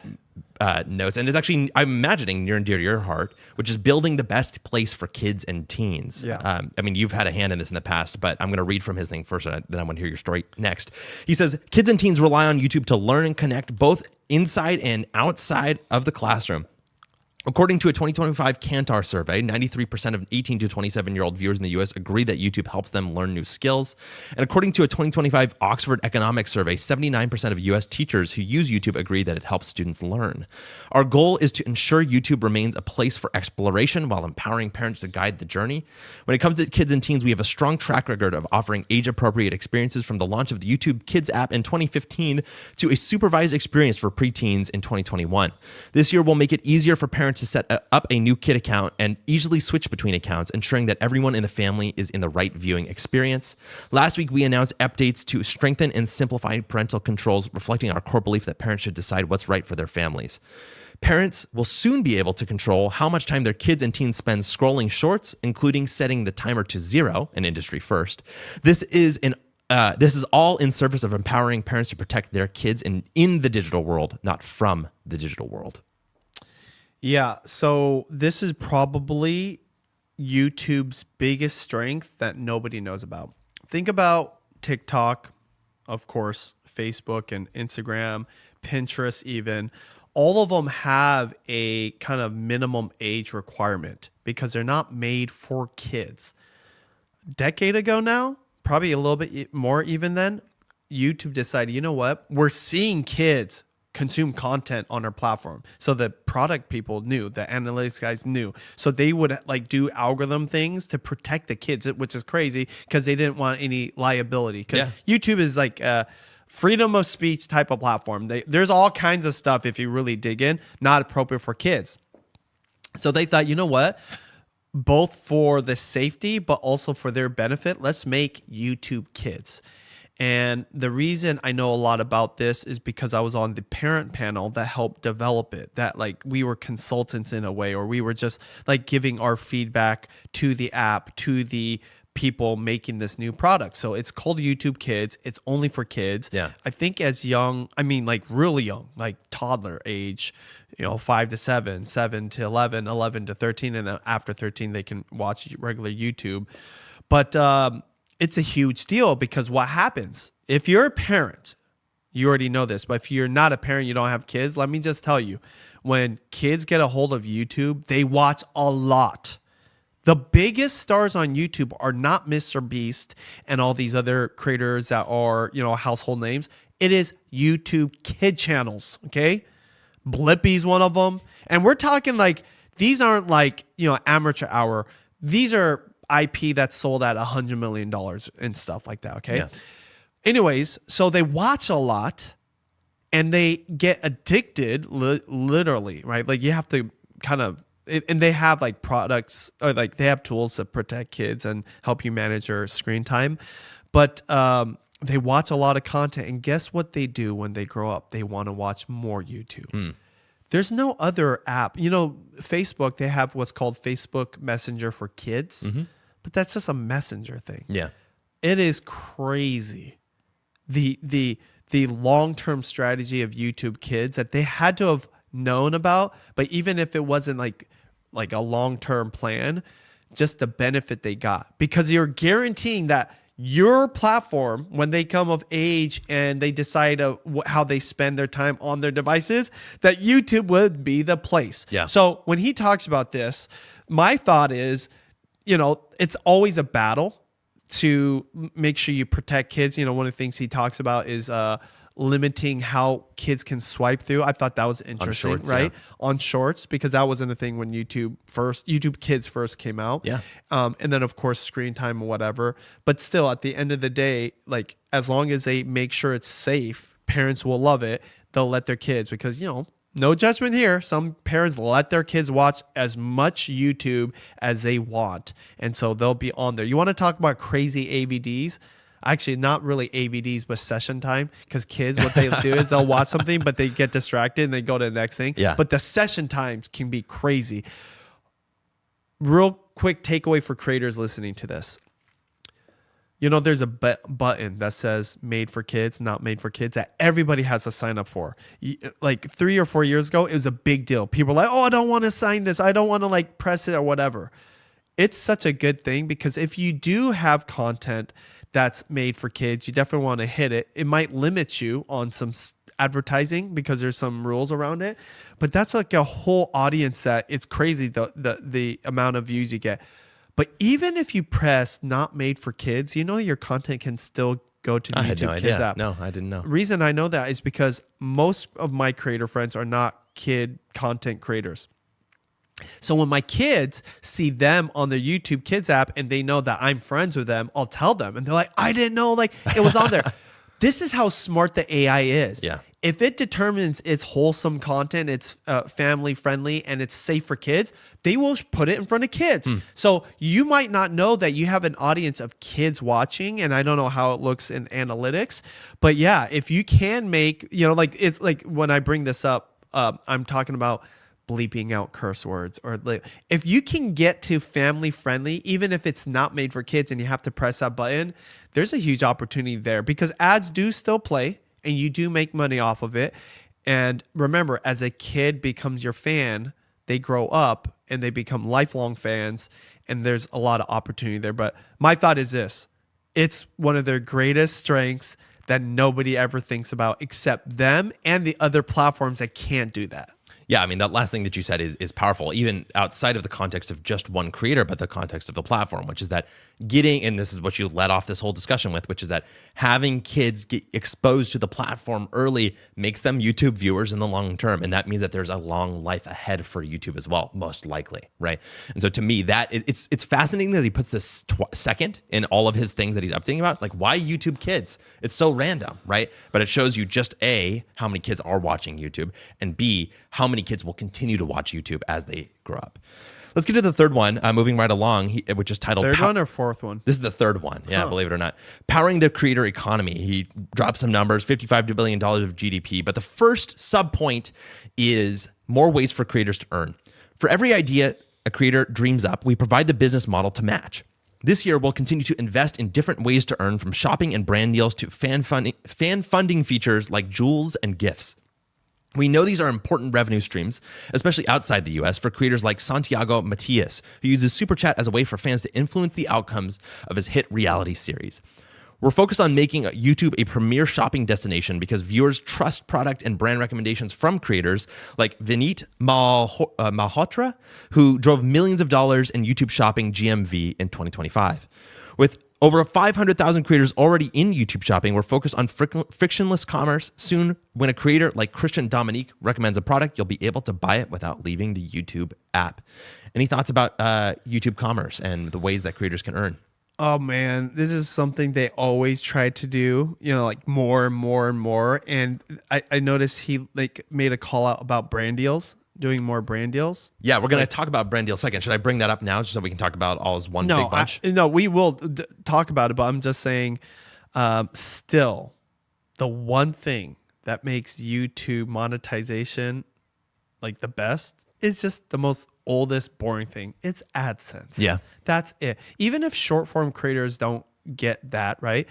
notes, and it's actually, I'm imagining, near and dear to your heart, which is building the best place for kids and teens. Yeah. I mean, you've had a hand in this in the past, but I'm going to read from his thing first, and then I want to hear your story next. He says, kids and teens rely on YouTube to learn and connect both inside and outside of the classroom. According to a 2025 Kantar survey, 93% of 18 to 27-year-old viewers in the U.S. agree that YouTube helps them learn new skills. And according to a 2025 Oxford Economics survey, 79% of U.S. teachers who use YouTube agree that it helps students learn. Our goal is to ensure YouTube remains a place for exploration while empowering parents to guide the journey. When it comes to kids and teens, we have a strong track record of offering age-appropriate experiences, from the launch of the YouTube Kids app in 2015 to a supervised experience for preteens in 2021. This year, we'll make it easier for parents to set up a new kid account and easily switch between accounts, ensuring that everyone in the family is in the right viewing experience. Last week, we announced updates to strengthen and simplify parental controls, reflecting our core belief that parents should decide what's right for their families. Parents will soon be able to control how much time their kids and teens spend scrolling shorts, including setting the timer to 0, an industry first. This is all in service of empowering parents to protect their kids in the digital world, not from the digital world. Yeah, so this is probably YouTube's biggest strength that nobody knows about. Think about TikTok, of course, Facebook and Instagram, Pinterest even. All of them have a kind of minimum age requirement because they're not made for kids. Decade ago now, probably a little bit more even then, YouTube decided, you know what? We're seeing kids consume content on our platform. So the product people knew, the analytics guys knew. So they would like do algorithm things to protect the kids, which is crazy because they didn't want any liability. Because YouTube is like a freedom of speech type of platform. There's all kinds of stuff, if you really dig in, not appropriate for kids. So they thought, you know what? Both for the safety, but also for their benefit, let's make YouTube Kids. And the reason I know a lot about this is because I was on the parent panel that helped develop it, that like we were consultants in a way, or we were just like giving our feedback to the app, to the people making this new product. So it's called YouTube Kids. It's only for kids. Yeah. I think as young, I mean like really young, like toddler age, 5 to 7, 7 to 11, 11 to 13. And then after 13, they can watch regular YouTube. But it's a huge deal because what happens if you're a parent, you already know this, but if you're not a parent, you don't have kids, let me just tell you, when kids get a hold of YouTube, they watch a lot. The biggest stars on YouTube are not Mr. Beast and all these other creators that are, household names. It is YouTube kid channels, okay? Blippi's one of them. And we're talking like, these aren't like, amateur hour. These are IP that's sold at $100 million and stuff like that, okay? Yeah. Anyways, so they watch a lot and they get addicted, literally, right? Like you have to kind of, and they have like products, or like they have tools to protect kids and help you manage your screen time. But they watch a lot of content, and guess what they do when they grow up? They want to watch more YouTube. There's no other app. Facebook, they have what's called Facebook Messenger for kids, but that's just a messenger thing. Yeah. It is crazy. The long-term strategy of YouTube Kids that they had to have known about, but even if it wasn't like a long-term plan, just the benefit they got, because you're guaranteeing that your platform, when they come of age and they decide how they spend their time on their devices, that YouTube would be the place. Yeah. So when he talks about this, my thought is, it's always a battle to make sure you protect kids. One of the things he talks about is limiting how kids can swipe through. I thought that was interesting, Shorts, right? yeah. On Shorts, because that wasn't a thing when YouTube Kids first came out. Yeah. And then of course screen time and whatever. But still, at the end of the day, like as long as they make sure it's safe, parents will love it. They'll let their kids, because no judgment here. Some parents let their kids watch as much YouTube as they want. And so they'll be on there. You want to talk about crazy AVDs? Actually, not really AVDs, but session time. Because kids, what they do is they'll watch something, but they get distracted and they go to the next thing. Yeah. But the session times can be crazy. Real quick takeaway for creators listening to this. There's a button that says made for kids, not made for kids, that everybody has to sign up for. Like 3 or 4 years ago, it was a big deal. People were like, oh, I don't want to sign this. I don't want to like press it or whatever. It's such a good thing, because if you do have content that's made for kids, you definitely want to hit it. It might limit you on some advertising because there's some rules around it. But that's like a whole audience that it's crazy the amount of views you get. But even if you press not made for kids, your content can still go to the YouTube Kids app. No, I didn't know. Reason I know that is because most of my creator friends are not kid content creators. So when my kids see them on their YouTube Kids app and they know that I'm friends with them, I'll tell them. And they're like, I didn't know like it was on there. This is how smart the AI is. Yeah. If it determines it's wholesome content, it's family friendly, and it's safe for kids, they will put it in front of kids. So you might not know that you have an audience of kids watching, and I don't know how it looks in analytics, but yeah, if you can make, like it's like when I bring this up, I'm talking about bleeping out curse words, or like, if you can get to family friendly, even if it's not made for kids and you have to press that button, there's a huge opportunity there, because ads do still play and you do make money off of it. And remember, as a kid becomes your fan, they grow up and they become lifelong fans, and there's a lot of opportunity there. But my thought is this: it's one of their greatest strengths that nobody ever thinks about except them and the other platforms that can't do that. Yeah, I mean, that last thing that you said is powerful, even outside of the context of just one creator, but the context of the platform, which is that getting, and this is what you led off this whole discussion with, which is that having kids get exposed to the platform early makes them YouTube viewers in the long term. And that means that there's a long life ahead for YouTube as well, most likely, right? And so to me, that it's fascinating that he puts this second in all of his things that he's updating about. Like, why YouTube Kids? It's so random, right? But it shows you just A, how many kids are watching YouTube, and B, how many kids will continue to watch YouTube as they grow up. Let's get to the third one, moving right along, which is titled... Third one or fourth one? This is the third one, yeah, believe it or not. Powering the creator economy. He dropped some numbers, $55 billion of GDP. But the first sub-point is more ways for creators to earn. For every idea a creator dreams up, we provide the business model to match. This year, we'll continue to invest in different ways to earn, from shopping and brand deals to fan funding features like jewels and gifts. We know these are important revenue streams, especially outside the US, for creators like Santiago Matias, who uses Super Chat as a way for fans to influence the outcomes of his hit reality series. We're focused on making YouTube a premier shopping destination because viewers trust product and brand recommendations from creators like Vineet Malhotra, who drove millions of dollars in YouTube shopping GMV in 2025. With over 500,000 creators already in YouTube shopping, we're focused on frictionless commerce. Soon, when a creator like Christian Dominique recommends a product, you'll be able to buy it without leaving the YouTube app. Any thoughts about YouTube commerce and the ways that creators can earn? Oh man, this is something they always try to do, like more and more and more. And I noticed he like made a call out about brand deals, doing more brand deals. Yeah, we're going to talk about brand deals second. Should I bring that up now just so we can talk about all as one big bunch? No, we will talk about it, but I'm just saying, still, the one thing that makes YouTube monetization like the best is just the most oldest, boring thing. It's AdSense. Yeah. That's it. Even if short form creators don't get that, right?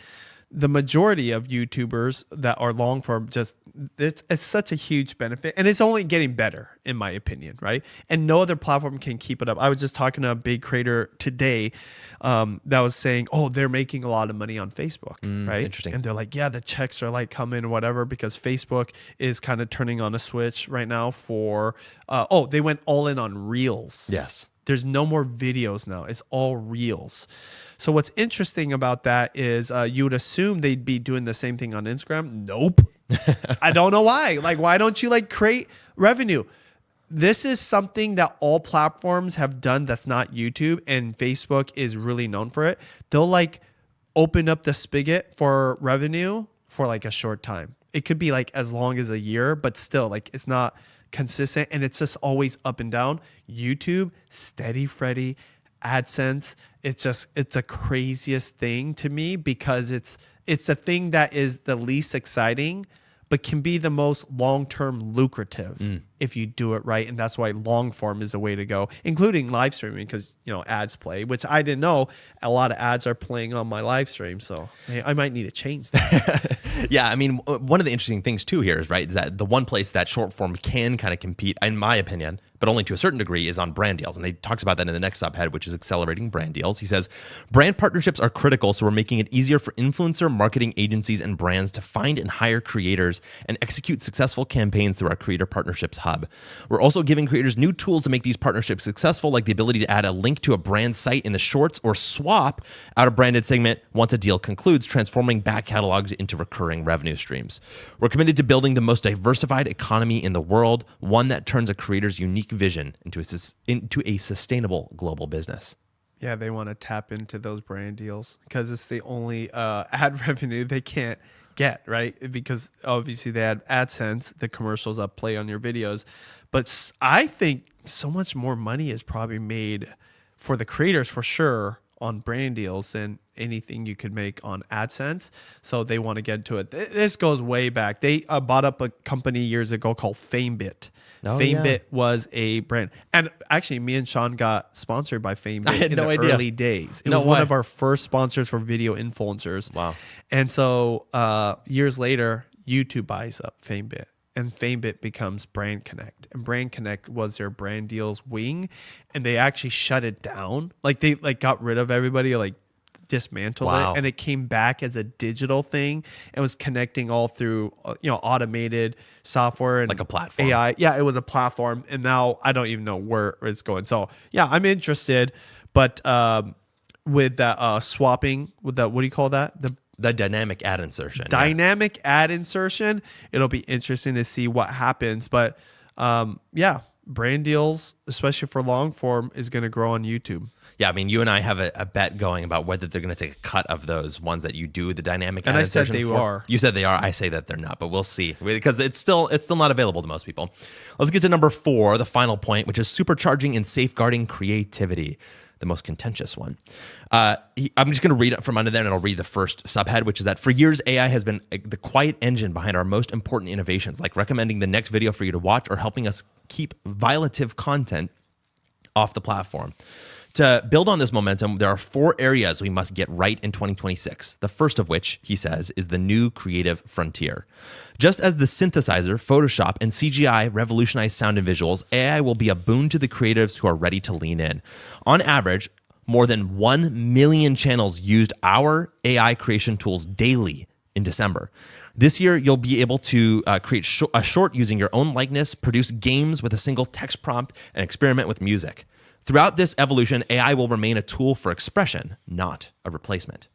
The majority of YouTubers that are long form, just it's such a huge benefit, and it's only getting better in my opinion, right? And no other platform can keep it up. I was just talking to a big creator today that was saying, oh, they're making a lot of money on Facebook, right? Interesting. And they're like, yeah, the checks are like coming or whatever, because Facebook is kind of turning on a switch right now for they went all in on Reels. Yes. There's no more videos now. It's all Reels. So what's interesting about that is you would assume they'd be doing the same thing on Instagram. Nope. I don't know why. Like, why don't you like create revenue? This is something that all platforms have done that's not YouTube, and Facebook is really known for it. They'll like open up the spigot for revenue for like a short time. It could be like as long as a year, but still like it's not consistent, and it's just always up and down. YouTube, steady Freddy, AdSense, it's the craziest thing to me because it's the thing that is the least exciting, but can be the most long-term lucrative if you do it right. And that's why long form is the way to go, including live streaming, because, you know, ads play, which I didn't know a lot of ads are playing on my live stream. So I might need to change that. Yeah, I mean, one of the interesting things too here is, right, that the one place that short form can kind of compete, in my opinion, but only to a certain degree, is on brand deals. And he talks about that in the next subhead, which is accelerating brand deals. He says, brand partnerships are critical, so we're making it easier for influencer marketing agencies and brands to find and hire creators and execute successful campaigns through our Creator Partnerships Hub. We're also giving creators new tools to make these partnerships successful, like the ability to add a link to a brand site in the shorts or swap out a branded segment once a deal concludes, transforming back catalogs into recurring revenue streams. We're committed to building the most diversified economy in the world, one that turns a creator's unique vision into a sustainable global business. Yeah, they want to tap into those brand deals because it's the only ad revenue they can't get, right? Because obviously they had AdSense, the commercials that play on your videos. But I think so much more money is probably made for the creators for sure on brand deals than anything you could make on AdSense. So they want to get into it. This goes way back. They bought up a company years ago called FameBit. FameBit was a brand. And actually, me and Sean got sponsored by FameBit in the early days. It was one of our first sponsors for video influencers. Wow. And so years later, YouTube buys up FameBit. And FameBit becomes Brand Connect. And Brand Connect was their brand deals wing. And they actually shut it down. Like they got rid of everybody, like dismantled it, and it came back as a digital thing and was connecting all through automated software and like a platform. AI. Yeah, it was a platform, and now I don't even know where it's going. So yeah, I'm interested, but with that swapping, with that, what do you call that? The dynamic ad insertion. Dynamic ad insertion. It'll be interesting to see what happens, but yeah, brand deals, especially for long form, is going to grow on YouTube. Yeah, I mean, you and I have a bet going about whether they're going to take a cut of those ones that you do the dynamic ad insertion for. And I said they are. You said they are. I say that they're not, but we'll see because it's still not available to most people. Let's get to number 4, the final point, which is supercharging and safeguarding creativity, the most contentious one. I'm just going to read it from under there, and I'll read the first subhead, which is that for years, AI has been the quiet engine behind our most important innovations, like recommending the next video for you to watch or helping us keep violative content off the platform. To build on this momentum, there are 4 areas we must get right in 2026. The first of which, he says, is the new creative frontier. Just as the synthesizer, Photoshop, and CGI revolutionized sound and visuals, AI will be a boon to the creatives who are ready to lean in. On average, more than 1 million channels used our AI creation tools daily in December. This year, you'll be able to create a short using your own likeness, produce games with a single text prompt, and experiment with music. Throughout this evolution, AI will remain a tool for expression, not a replacement.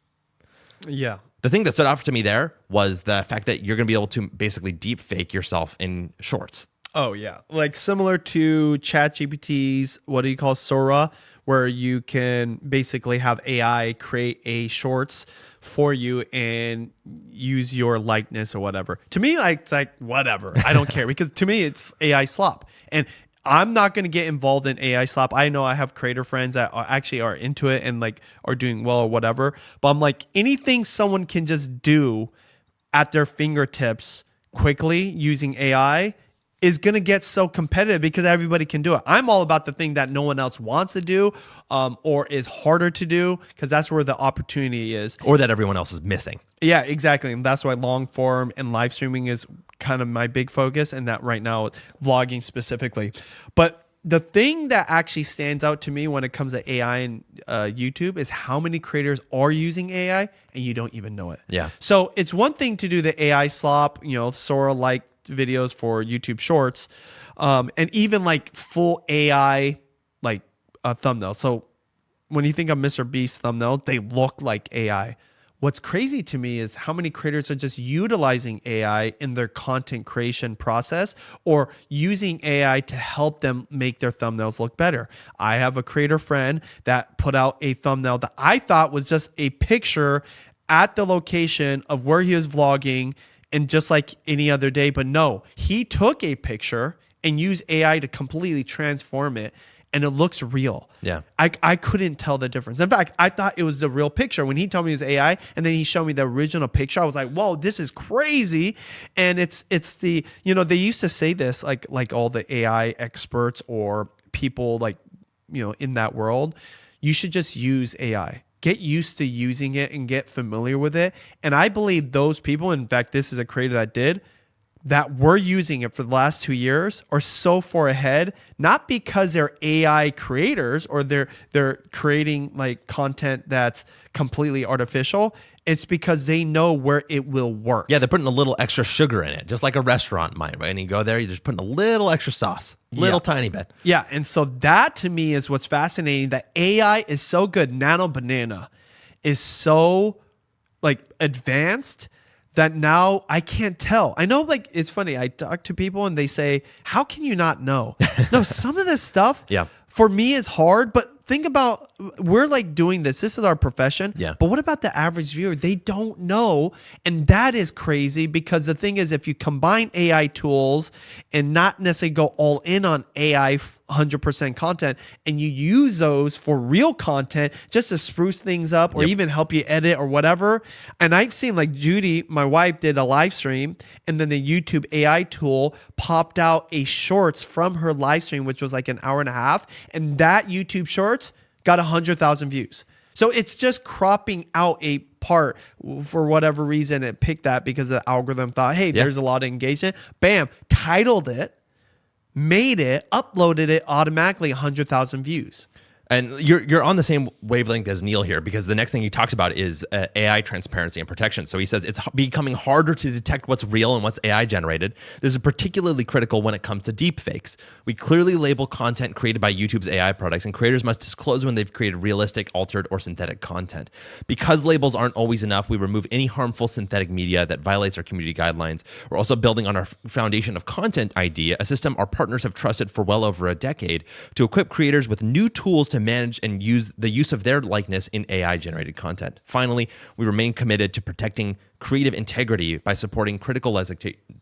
Yeah. The thing that stood out to me there was the fact that you're going to be able to basically deep fake yourself in shorts. Oh, yeah. Like similar to ChatGPT's, what do you call Sora, where you can basically have AI create a shorts for you and use your likeness or whatever. To me, it's like whatever. I don't care because to me, it's AI slop. And I'm not going to get involved in AI slop. I know I have creator friends that are into it and like are doing well or whatever. But I'm like, anything someone can just do at their fingertips quickly using AI is going to get so competitive because everybody can do it. I'm all about the thing that no one else wants to do or is harder to do because that's where the opportunity is. Or that everyone else is missing. Yeah, exactly. And that's why long form and live streaming is kind of my big focus, and that right now vlogging specifically. But the thing that actually stands out to me when it comes to AI and YouTube is how many creators are using AI and you don't even know it. Yeah. So it's one thing to do the AI slop, Sora-like videos for YouTube Shorts, and even like full AI like thumbnails. So when you think of Mr. Beast thumbnails, they look like AI. what's crazy to me is how many creators are just utilizing AI in their content creation process or using AI to help them make their thumbnails look better. I have a creator friend that put out a thumbnail that I thought was just a picture at the location of where he was vlogging and just like any other day. But no, he took a picture and used AI to completely transform it, and it looks real. Yeah. I couldn't tell the difference. In fact, I thought it was the real picture. When he told me it was AI and then he showed me the original picture, I was like, whoa, this is crazy. And it's the, they used to say this, like all the AI experts or people like, in that world, you should just use AI. Get used to using it and get familiar with it. And I believe those people, in fact, this is a creator that were using it for the last 2 years are so far ahead, not because they're AI creators or they're creating like content that's completely artificial. It's because they know where it will work. Yeah, they're putting a little extra sugar in it, just like a restaurant might, right? And you go there, you're just putting a little extra sauce, little tiny bit. Yeah, and so that to me is what's fascinating, that AI is so good. Nano Banana is so like advanced that now I can't tell. I know, like, it's funny. I talk to people and they say, how can you not know? No, some of this stuff for me is hard, but think about, we're like doing this. This is our profession. Yeah. But what about the average viewer? They don't know. And that is crazy, because the thing is, if you combine AI tools and not necessarily go all in on AI 100% content, and you use those for real content just to spruce things up or even help you edit or whatever. And I've seen, like, Judy, my wife, did a live stream, and then the YouTube AI tool popped out a shorts from her live stream, which was like an hour and a half. And that YouTube shorts got 100,000 views. So it's just cropping out a part for whatever reason. It picked that because the algorithm thought, hey, there's a lot of engagement. Bam, titled it, made it, uploaded it, automatically 100,000 views. And you're on the same wavelength as Neal here, because the next thing he talks about is AI transparency and protection. So he says it's becoming harder to detect what's real and what's AI generated. This is particularly critical when it comes to deepfakes. We clearly label content created by YouTube's AI products, and creators must disclose when they've created realistic, altered, or synthetic content. Because labels aren't always enough, we remove any harmful synthetic media that violates our community guidelines. We're also building on our foundation of Content ID, a system our partners have trusted for well over a decade, to equip creators with new tools to manage and use the use of their likeness in AI-generated content. Finally, we remain committed to protecting creative integrity by supporting critical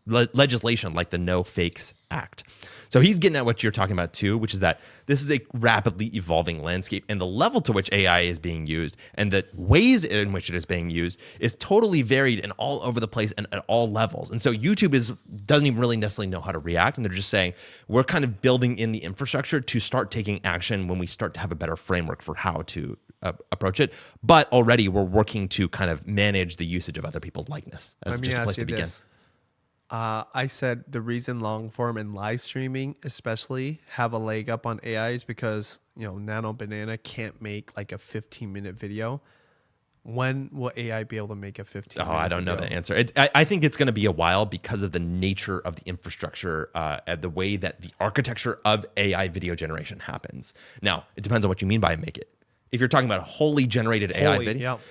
legislation like the No Fakes Act. So he's getting at what you're talking about too, which is that this is a rapidly evolving landscape, and the level to which AI is being used and the ways in which it is being used is totally varied and all over the place and at all levels. And so YouTube doesn't even really necessarily know how to react, and they're just saying, we're kind of building in the infrastructure to start taking action when we start to have a better framework for how to approach it. But already we're working to kind of manage the usage of other people's likeness as just a place to begin. I said the reason long form and live streaming especially have a leg up on AI is because, Nano Banana can't make like a 15-minute video. When will AI be able to make a 15-minute video? I don't know the answer. I think it's going to be a while because of the nature of the infrastructure and the way that the architecture of AI video generation happens. Now, it depends on what you mean by make it. If you're talking about a wholly generated AI video,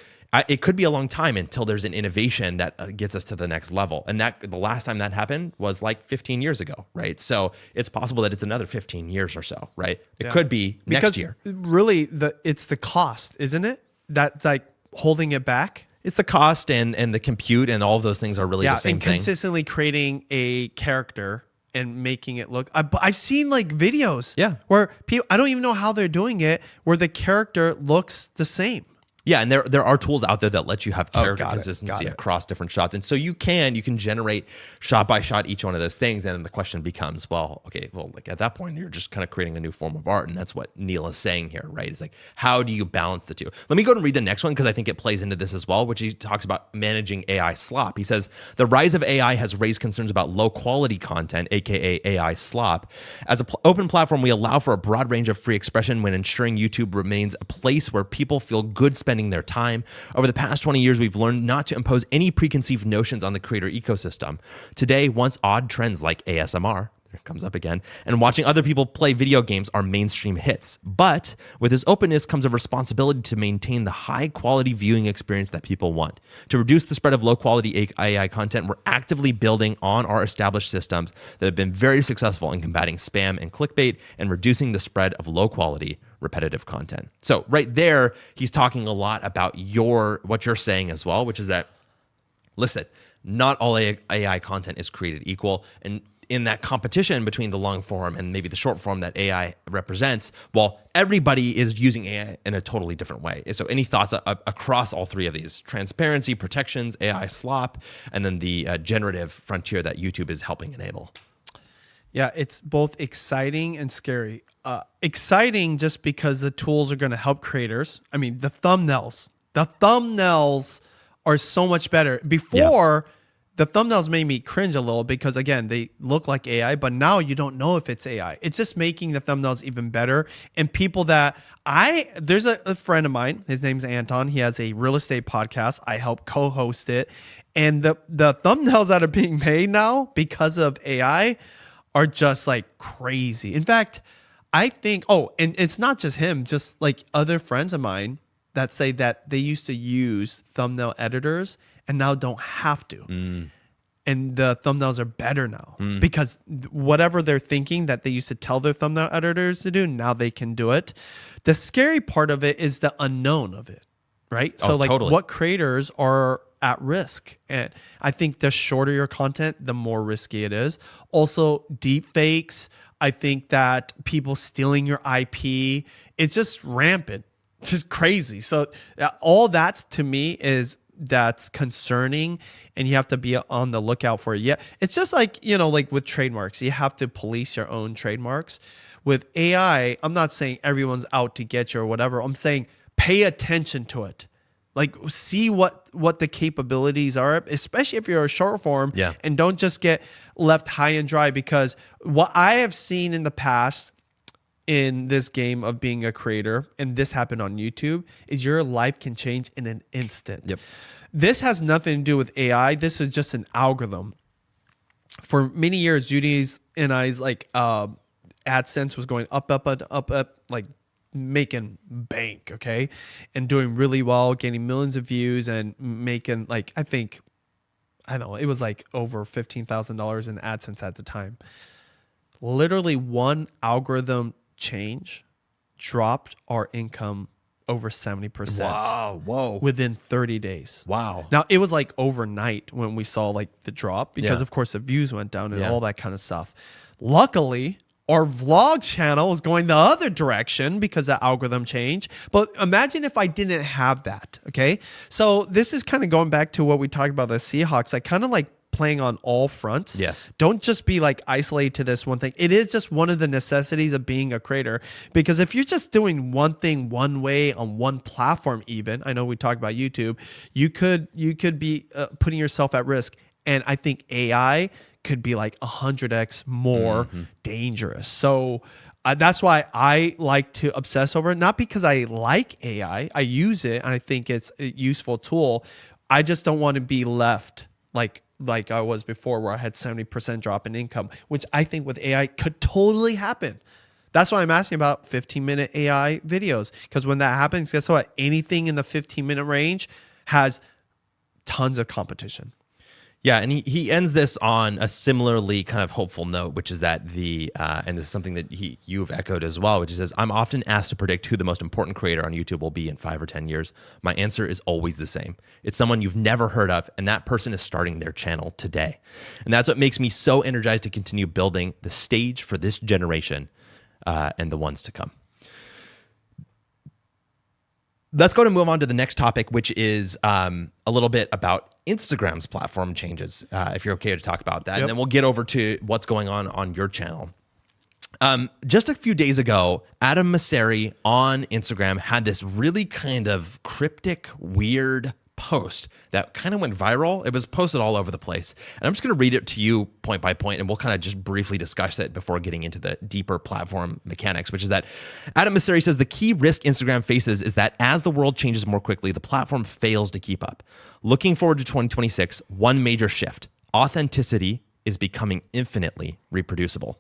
it could be a long time until there's an innovation that gets us to the next level. And that the last time that happened was like 15 years ago, right? So it's possible that it's another 15 years or so, right? It could be next year. Really, it's the cost, isn't it? That's like holding it back. It's the cost and the compute and all of those things are really the same and thing. Consistently creating a character and making it look. I've seen like videos where people, I don't even know how they're doing it, where the character looks the same. Yeah, and there are tools out there that let you have character consistency across different shots. And so you can generate shot by shot each one of those things. And the question becomes, like at that point, you're just kind of creating a new form of art. And that's what Neal is saying here, right? It's like, how do you balance the two? Let me go and read the next one, because I think it plays into this as well, which he talks about managing AI slop. He says, the rise of AI has raised concerns about low quality content, aka AI slop. As an open platform, we allow for a broad range of free expression when ensuring YouTube remains a place where people feel good spending their time. Over the past 20 years, we've learned not to impose any preconceived notions on the creator ecosystem. Today, once odd trends like ASMR, comes up again, and watching other people play video games are mainstream hits. But with this openness comes a responsibility to maintain the high quality viewing experience that people want. To reduce the spread of low quality AI content, we're actively building on our established systems that have been very successful in combating spam and clickbait and reducing the spread of low quality repetitive content. So right there, he's talking a lot about what you're saying as well, which is that, listen, not all AI content is created equal. And in that competition between the long form and maybe the short form that AI represents, well, everybody is using AI in a totally different way. So any thoughts across all three of these? Transparency, protections, AI slop, and then the generative frontier that YouTube is helping enable. Yeah, it's both exciting and scary. Exciting just because the tools are going to help creators. I mean, the thumbnails are so much better. Before, the thumbnails made me cringe a little because, again, they look like AI, but now you don't know if it's AI. It's just making the thumbnails even better. And people there's a friend of mine, his name's Anton. He has a real estate podcast. I help co-host it. And the thumbnails that are being made now because of AI are just like crazy. In fact, I think, and it's not just him, just like other friends of mine that say that they used to use thumbnail editors and now don't have to. And the thumbnails are better now because whatever they're thinking that they used to tell their thumbnail editors to do, now they can do it. The scary part of it is the unknown of it, right? So totally. What creators are at risk? And I think the shorter your content, the more risky it is. Also, deep fakes. I think that people stealing your IP, it's just rampant, just crazy. So all that to me that's concerning, and you have to be on the lookout for it. Yeah, it's just like, like with trademarks, you have to police your own trademarks. With AI, I'm not saying everyone's out to get you or whatever. I'm saying pay attention to it. Like, see what the capabilities are, especially if you're a short form, and don't just get left high and dry, because what I have seen in the past in this game of being a creator, and this happened on YouTube, is your life can change in an instant. Yep. This has nothing to do with AI. This is just an algorithm. For many years, Judy's and I's AdSense was going up, like making bank, okay? And doing really well, gaining millions of views and making I don't know, it was like over $15,000 in AdSense at the time. Literally one algorithm change dropped our income over 70%. Wow. Whoa. Within 30 days. Wow. Now, it was like overnight when we saw the drop because, of course, the views went down and all that kind of stuff. Luckily, our vlog channel is going the other direction because the algorithm changed. But imagine if I didn't have that, okay? So this is kind of going back to what we talked about the Seahawks. I kind of playing on all fronts. Yes. Don't just be isolated to this one thing. It is just one of the necessities of being a creator, because if you're just doing one thing one way on one platform, even, I know we talked about YouTube, you could be putting yourself at risk. And I think AI could be 100x more dangerous. So that's why I like to obsess over it. Not because I like AI. I use it and I think it's a useful tool. I just don't want to be left like I was before, where I had 70% drop in income, which I think with AI could totally happen. That's why I'm asking about 15-minute AI videos, because when that happens, guess what? Anything in the 15-minute range has tons of competition. Yeah, and he ends this on a similarly kind of hopeful note, which is that and this is something that you've echoed as well, which says, I'm often asked to predict who the most important creator on YouTube will be in 5 or 10 years. My answer is always the same. It's someone you've never heard of, and that person is starting their channel today. And that's what makes me so energized to continue building the stage for this generation and the ones to come. Let's go to move on to the next topic, which is a little bit about Instagram's platform changes, if you're okay to talk about that. Yep. And then we'll get over to what's going on your channel. Just a few days ago, Adam Mosseri on Instagram had this really kind of cryptic, weird post that kind of went viral. It was posted all over the place. And I'm just going to read it to you point by point, and we'll kind of just briefly discuss it before getting into the deeper platform mechanics, which is that Adam Mosseri says the key risk Instagram faces is that as the world changes more quickly, the platform fails to keep up. Looking forward to 2026, one major shift: authenticity is becoming infinitely reproducible.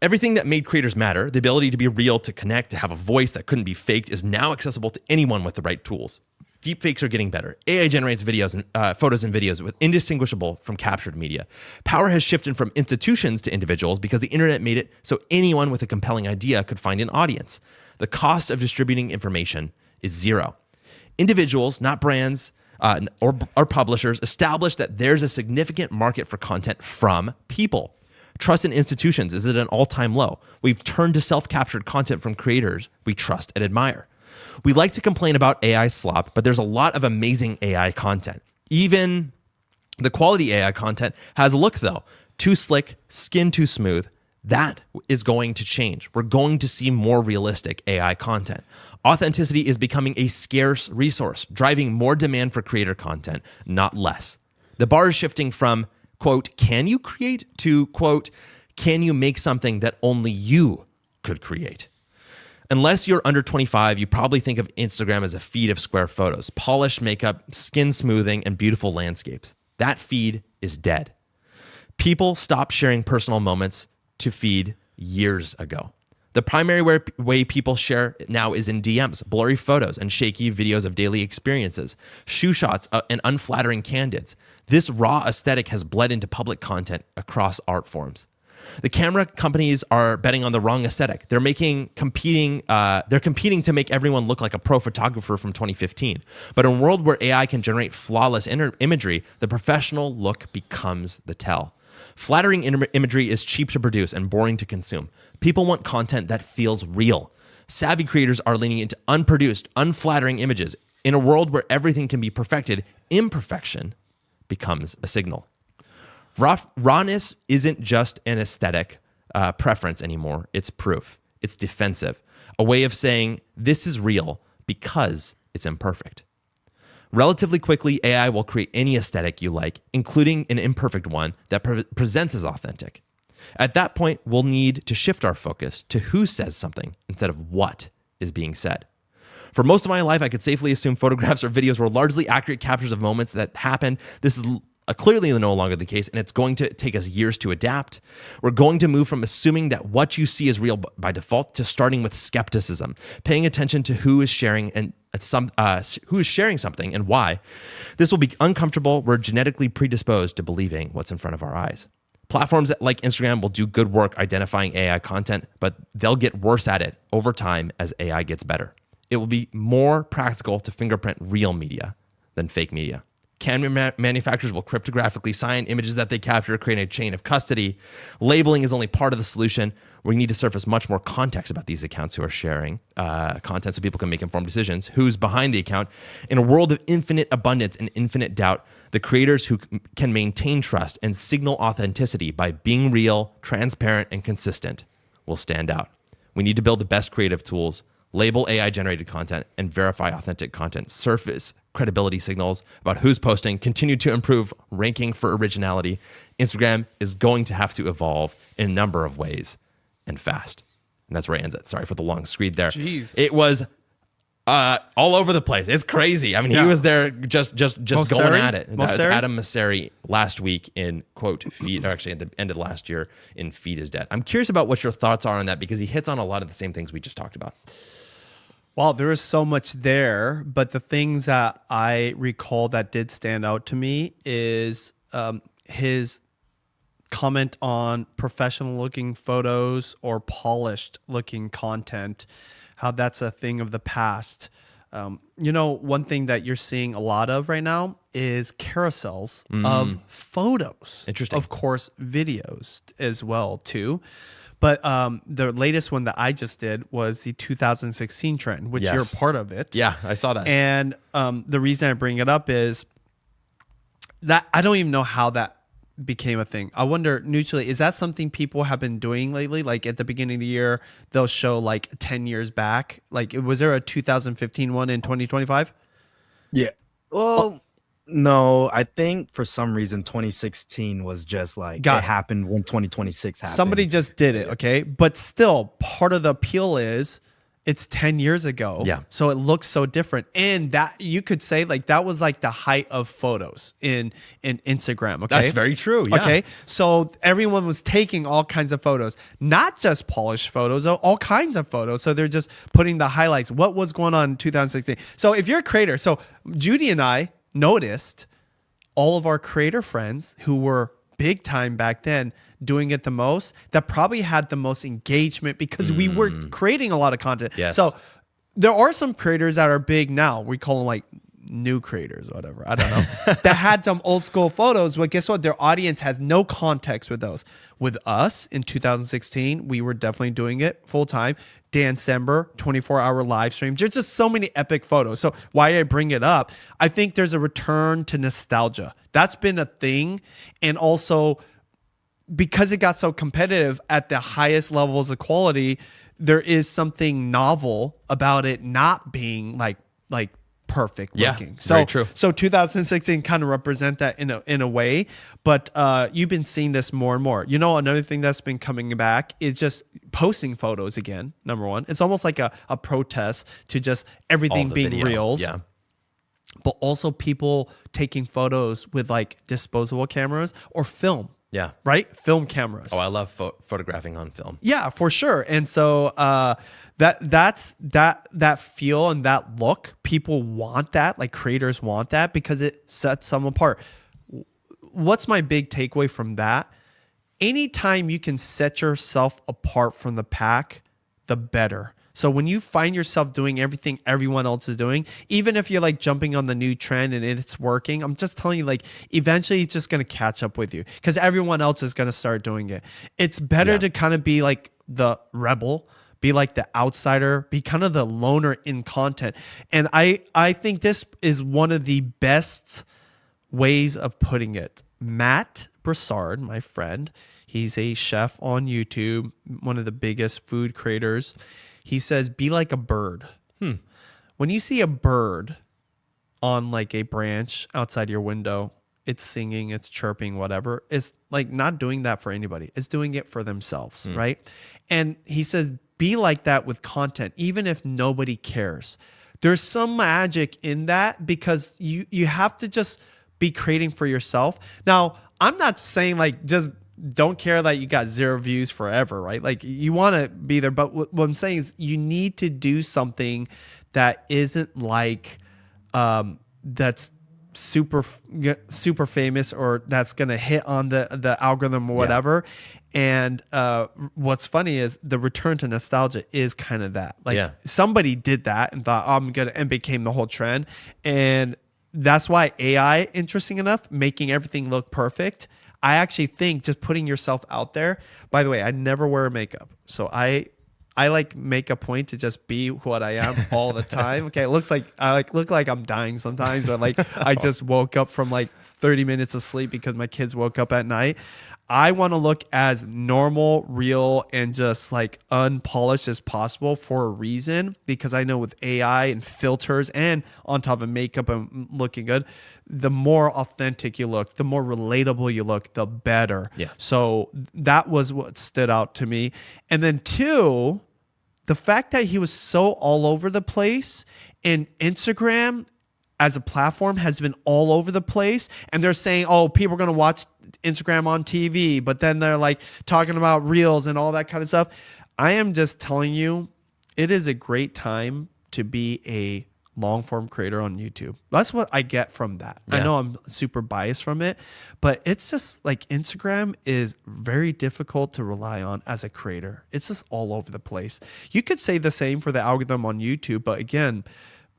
Everything that made creators matter, the ability to be real, to connect, to have a voice that couldn't be faked, is now accessible to anyone with the right tools. Deepfakes are getting better. AI generates videos and photos and videos with indistinguishable from captured media. Power has shifted from institutions to individuals because the internet made it so anyone with a compelling idea could find an audience. The cost of distributing information is zero. Individuals, not brands or publishers, establish that there's a significant market for content from people. Trust in institutions is at an all-time low. We've turned to self-captured content from creators we trust and admire. We like to complain about AI slop, but there's a lot of amazing AI content. Even the quality AI content has a look, though. Too slick, skin too smooth. That is going to change. We're going to see more realistic AI content. Authenticity is becoming a scarce resource, driving more demand for creator content, not less. The bar is shifting from, quote, can you create, to, quote, can you make something that only you could create? Unless you're under 25, you probably think of Instagram as a feed of square photos, polished makeup, skin smoothing, and beautiful landscapes. That feed is dead. People stopped sharing personal moments to feed years ago. The primary way people share now is in DMs, blurry photos, and shaky videos of daily experiences, shoe shots, and unflattering candids. This raw aesthetic has bled into public content across art forms. The camera companies are betting on the wrong aesthetic. They're competing to make everyone look like a pro photographer from 2015. But in a world where AI can generate flawless imagery, the professional look becomes the tell. Flattering imagery is cheap to produce and boring to consume. People want content that feels real. Savvy creators are leaning into unproduced, unflattering images. In a world where everything can be perfected, imperfection becomes a signal. Rawness isn't just an aesthetic preference anymore. It's proof. It's defensive. A way of saying this is real because it's imperfect. Relatively quickly, AI will create any aesthetic you like, including an imperfect one that presents as authentic. At that point, we'll need to shift our focus to who says something instead of what is being said. For most of my life, I could safely assume photographs or videos were largely accurate captures of moments that happened. This is clearly no longer the case, and it's going to take us years to adapt. We're going to move from assuming that what you see is real by default to starting with skepticism, paying attention to who is sharing and who is sharing something and why. This will be uncomfortable. We're genetically predisposed to believing what's in front of our eyes. Platforms like Instagram will do good work identifying AI content, but they'll get worse at it over time as AI gets better. It will be more practical to fingerprint real media than fake media. Camera manufacturers will cryptographically sign images that they capture, creating a chain of custody. Labeling is only part of the solution. We need to surface much more context about these accounts who are sharing content so people can make informed decisions. Who's behind the account? In a world of infinite abundance and infinite doubt, the creators who can maintain trust and signal authenticity by being real, transparent, and consistent will stand out. We need to build the best creative tools, label AI-generated content, and verify authentic content, surface credibility signals about who's posting, continue to improve ranking for originality. Instagram is going to have to evolve in a number of ways and fast. And that's where it ends it. Sorry for the long screed there. Jeez. It was all over the place. It's crazy. I mean, he was there just going at it. That's Adam Mosseri last week in quote feed, or actually at the end of last year in Feed is Dead. I'm curious about what your thoughts are on that because he hits on a lot of the same things we just talked about. Well, there is so much there, but the things that I recall that did stand out to me is his comment on professional-looking photos or polished-looking content, how that's a thing of the past. One thing that you're seeing a lot of right now is carousels of photos. Interesting. Of course, videos as well, too. But the latest one that I just did was the 2016 trend, which you're part of it. Yeah, I saw that. And the reason I bring it up is that I don't even know how that became a thing. I wonder, neutrally, is that something people have been doing lately? Like at the beginning of the year, they'll show like 10 years back. Like, was there a 2015 one in 2025? Yeah. Well, no, I think for some reason 2016 was just like it happened when 2026 happened. Somebody just did it, okay? But still, part of the appeal is it's 10 years ago. Yeah. So it looks so different. And that you could say like that was like the height of photos in Instagram. Okay. That's very true. Yeah. Okay. So everyone was taking all kinds of photos, not just polished photos, all kinds of photos. So they're just putting the highlights. What was going on in 2016? So if you're a creator, so Judy and I noticed all of our creator friends who were big time back then doing it the most, that probably had the most engagement because we were creating a lot of content. Yes. So there are some creators that are big now. We call them like new creators or whatever. I don't know. That had some old school photos, but guess what? Their audience has no context with those. With us in 2016, we were definitely doing it full time. December, 24-hour live stream. There's just so many epic photos. So why I bring it up, I think there's a return to nostalgia. That's been a thing. And also, because it got so competitive at the highest levels of quality, there is something novel about it not being like perfect looking. So very true. So 2016 kind of represent that in a way, but you've been seeing this more and more. You know, another thing that's been coming back is just posting photos again. Number one, it's almost like a protest to just everything being video. reels. Yeah. But also people taking photos with like disposable cameras or film. Yeah. Right? Film cameras. Oh, I love photographing on film. Yeah, for sure. And so that feel and that look, people want that, like creators want that because it sets them apart. What's my big takeaway from that? Anytime you can set yourself apart from the pack, the better. So when you find yourself doing everything everyone else is doing, even if you're like jumping on the new trend and it's working, I'm just telling you, like, eventually it's just going to catch up with you because everyone else is going to start doing it. It's better to kind of be like the rebel, be like the outsider, be kind of the loner in content. And I think this is one of the best ways of putting it. Matt Broussard, my friend, he's a chef on YouTube, one of the biggest food creators. He says, be like a bird. When you see a bird on like a branch outside your window, it's singing, it's chirping, whatever. It's like not doing that for anybody. It's doing it for themselves, right? And he says, be like that with content, even if nobody cares. There's some magic in that because you have to just be creating for yourself. Now, I'm not saying like just don't care that you got 0 views forever, right? Like you want to be there. But what I'm saying is you need to do something that isn't like that's super famous or that's going to hit on the algorithm or whatever. And what's funny is the return to nostalgia is kind of that. Like somebody did that and thought, oh, I'm going to, and became the whole trend. And that's why AI, interesting enough, making everything look perfect. I actually think just putting yourself out there. By the way, I never wear makeup. So I like make a point to just be what I am all the time. Okay, it looks like I look like I'm dying sometimes, or like I just woke up from like 30 minutes of sleep because my kids woke up at night. I want to look as normal, real, and just like unpolished as possible for a reason, because I know with AI and filters and on top of makeup and looking good, the more authentic you look, the more relatable you look, the better. Yeah. So that was what stood out to me. And then 2, the fact that he was so all over the place, and Instagram as a platform has been all over the place, and they're saying, oh, people are going to watch Instagram on TV, but then they're like talking about reels and all that kind of stuff. I am just telling you, it is a great time to be a long form creator on YouTube. That's what I get from that. I know I'm super biased from it, but it's just like Instagram is very difficult to rely on as a creator. It's just all over the place. You could say the same for the algorithm on YouTube, but again,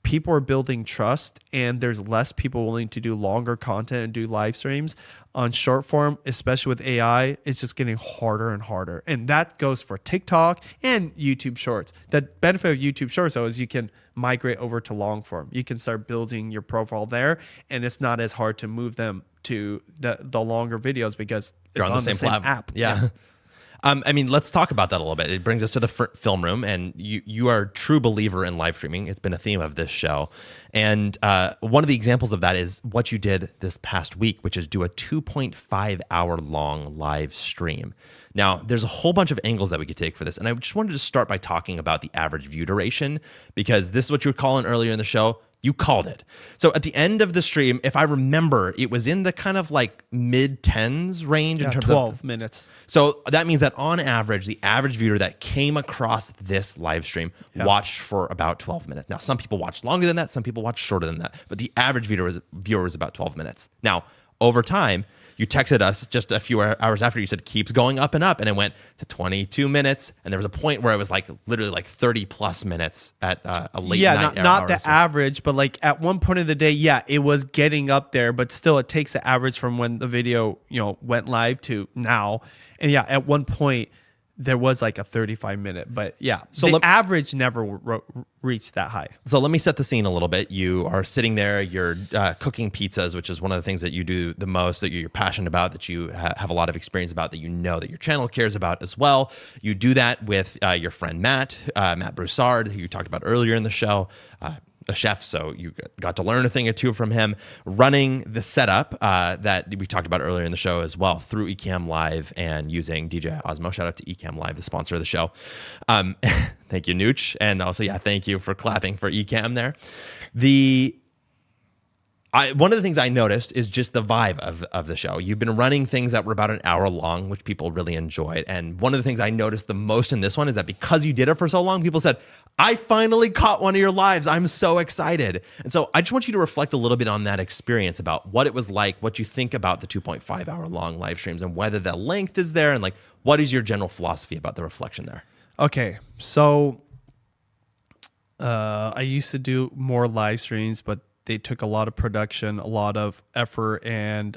people are building trust, and there's less people willing to do longer content and do live streams. On short form, especially with AI, it's just getting harder and harder. And that goes for TikTok and YouTube Shorts. The benefit of YouTube Shorts, though, is you can migrate over to long form. You can start building your profile there, and it's not as hard to move them to the longer videos because it's You're on the same app. Yeah. I mean, let's talk about that a little bit. It brings us to the film room, and you are a true believer in live streaming. It's been a theme of this show. And one of the examples of that is what you did this past week, which is do a 2.5 hour long live stream. Now, there's a whole bunch of angles that we could take for this, and I just wanted to start by talking about the average view duration, because this is what you were calling earlier in the show. You called it. So at the end of the stream, if I remember, it was in the kind of like mid-10s range in terms 12 minutes. So that means that on average, the average viewer that came across this live stream watched for about 12 minutes. Now, some people watched longer than that. Some people watched shorter than that. But the average viewer was about 12 minutes. Now, over time, you texted us just a few hours after, you said keeps going up, and it went to 22 minutes. And there was a point where it was like literally like 30 plus minutes at a late night. Yeah, not the average, but like at one point of the day, it was getting up there, but still it takes the average from when the video, went live to now. And at one point there was like a 35-minute, but so the average never reached that high. So let me set the scene a little bit. You are sitting there, you're cooking pizzas, which is one of the things that you do the most, that you're passionate about, that you have a lot of experience about, that you know that your channel cares about as well. You do that with your friend Matt Broussard, who you talked about earlier in the show, a chef, so you got to learn a thing or two from him, running the setup that we talked about earlier in the show as well through Ecamm Live and using DJ Osmo. Shout out to Ecamm Live, the sponsor of the show. Thank you, Nooch. And also, thank you for clapping for Ecamm there. One of the things I noticed is just the vibe of the show. You've been running things that were about an hour long, which people really enjoyed. And one of the things I noticed the most in this one is that because you did it for so long, people said, I finally caught one of your lives. I'm so excited. And so I just want you to reflect a little bit on that experience, about what it was like, what you think about the 2.5 hour long live streams, and whether the length is there, and like, what is your general philosophy about the reflection there? Okay, so I used to do more live streams, but they took a lot of production, a lot of effort, and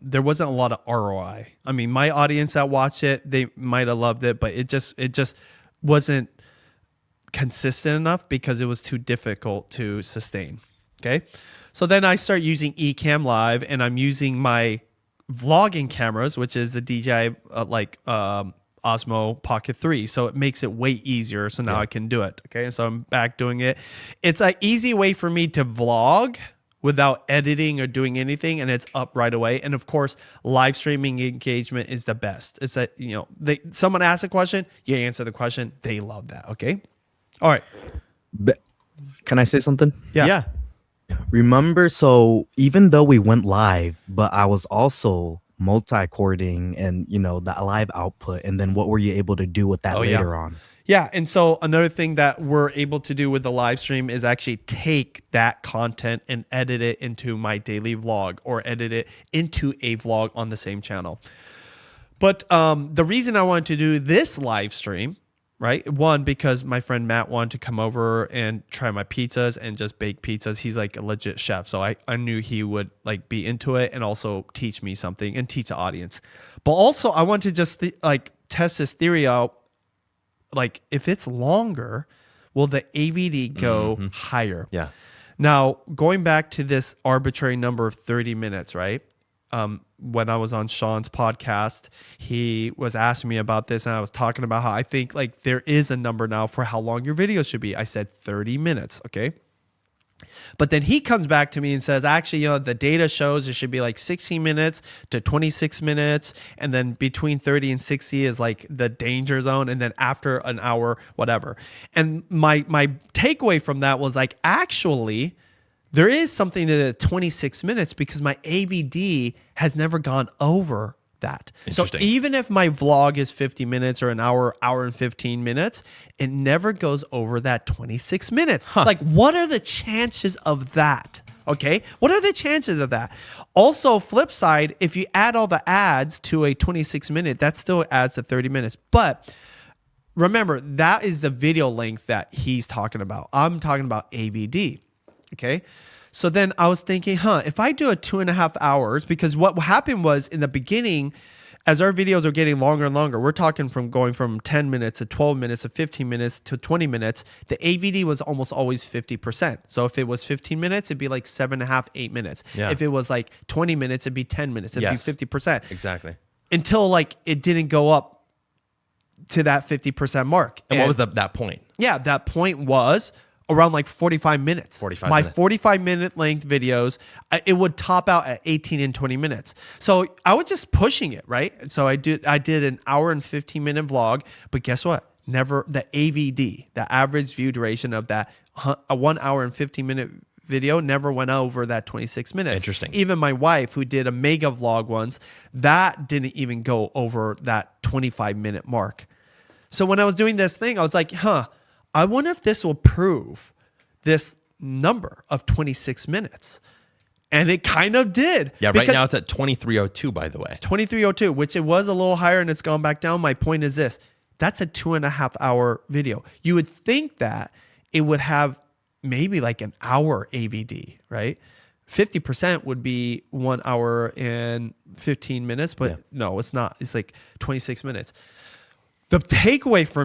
there wasn't a lot of ROI. I mean, my audience that watched it, they might have loved it, but it just wasn't consistent enough because it was too difficult to sustain. Okay, so then I start using Ecamm Live, and I'm using my vlogging cameras, which is the DJI Osmo Pocket 3. So it makes it way easier. So now I can do it. Okay. So I'm back doing it. It's an easy way for me to vlog without editing or doing anything. And it's up right away. And of course, live streaming engagement is the best. It's that, someone asks a question, you answer the question. They love that. Okay. All right. Can I say something? Yeah. Remember, so even though we went live, but I was also multi-cording and the live output, and then what were you able to do with that later on? Yeah, and so another thing that we're able to do with the live stream is actually take that content and edit it into my daily vlog, or edit it into a vlog on the same channel. But the reason I wanted to do this live stream, right? One, because my friend Matt wanted to come over and try my pizzas and just bake pizzas. He's like a legit chef. So I knew he would like be into it and also teach me something and teach the audience. But also I want to just test this theory out. Like, if it's longer, will the AVD go higher? Yeah. Now, going back to this arbitrary number of 30 minutes, right? When I was on Sean's podcast, he was asking me about this, and I was talking about how I think like there is a number now for how long your video should be. I said 30 minutes, okay? But then he comes back to me and says, actually, the data shows it should be like 16 minutes to 26 minutes, and then between 30 and 60 is like the danger zone, and then after an hour, whatever. And my takeaway from that was like, actually, there is something to the 26 minutes because my AVD has never gone over that. So even if my vlog is 50 minutes or an hour and 15 minutes, it never goes over that 26 minutes. Like, what are the chances of that? Okay. What are the chances of that? Also, flip side, if you add all the ads to a 26 minute, that still adds to 30 minutes. But remember, that is the video length that he's talking about. I'm talking about AVD. Okay. So then I was thinking, if I do a 2.5 hours, because what happened was in the beginning, as our videos are getting longer and longer, we're talking from going from 10 minutes to 12 minutes to 15 minutes to 20 minutes, the AVD was almost always 50%. So if it was 15 minutes, it'd be like 7.5, 8 minutes. Yeah. If it was like 20 minutes, it'd be 10 minutes. It'd be 50%. Exactly. Until like it didn't go up to that 50% mark. And what was that point? Yeah, that point was around like 45 minutes. 45 My minutes. 45-minute length videos, it would top out at 18 and 20 minutes. So I was just pushing it, right? So I did an hour and 15-minute vlog, but guess what? Never the AVD, the average view duration of that 1 hour and 15-minute video never went over that 26 minutes. Interesting. Even my wife, who did a mega vlog once, that didn't even go over that 25-minute mark. So when I was doing this thing, I was like, I wonder if this will prove this number of 26 minutes. And it kind of did. Yeah, right now it's at 2302, by the way. 2302, which it was a little higher and it's gone back down. My point is this. That's a 2.5 hour video. You would think that it would have maybe like an hour AVD, right? 50% would be 1 hour and 15 minutes, but no, it's not. It's like 26 minutes. The takeaway for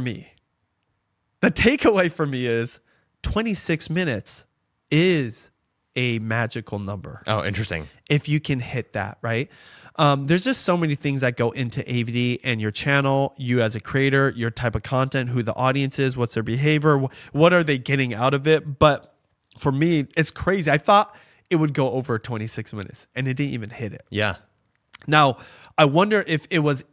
me is 26 minutes is a magical number. Oh, interesting. If you can hit that, right? There's just so many things that go into AVD and your channel, you as a creator, your type of content, who the audience is, what's their behavior, what are they getting out of it. But for me, it's crazy. I thought it would go over 26 minutes and it didn't even hit it. Yeah. Now, I wonder if it was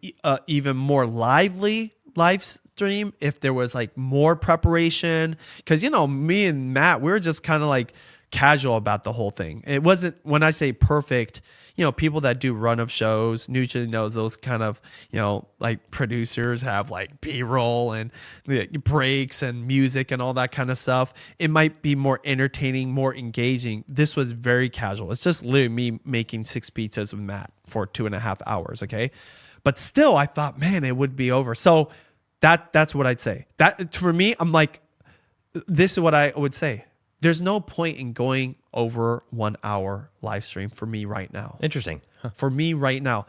even more lively live stream, if there was like more preparation. Because, me and Matt, we were just kind of like casual about the whole thing. It wasn't, when I say perfect, people that do run of shows usually knows those kind of, like producers have like B-roll and breaks and music and all that kind of stuff. It might be more entertaining, more engaging. This was very casual. It's just literally me making 6 pizzas with Matt for 2.5 hours. Okay. But still, I thought, man, it would be over. So that's what I'd say. That for me, I'm like, this is what I would say. There's no point in going over 1 hour live stream for me right now. Interesting. Huh. For me right now,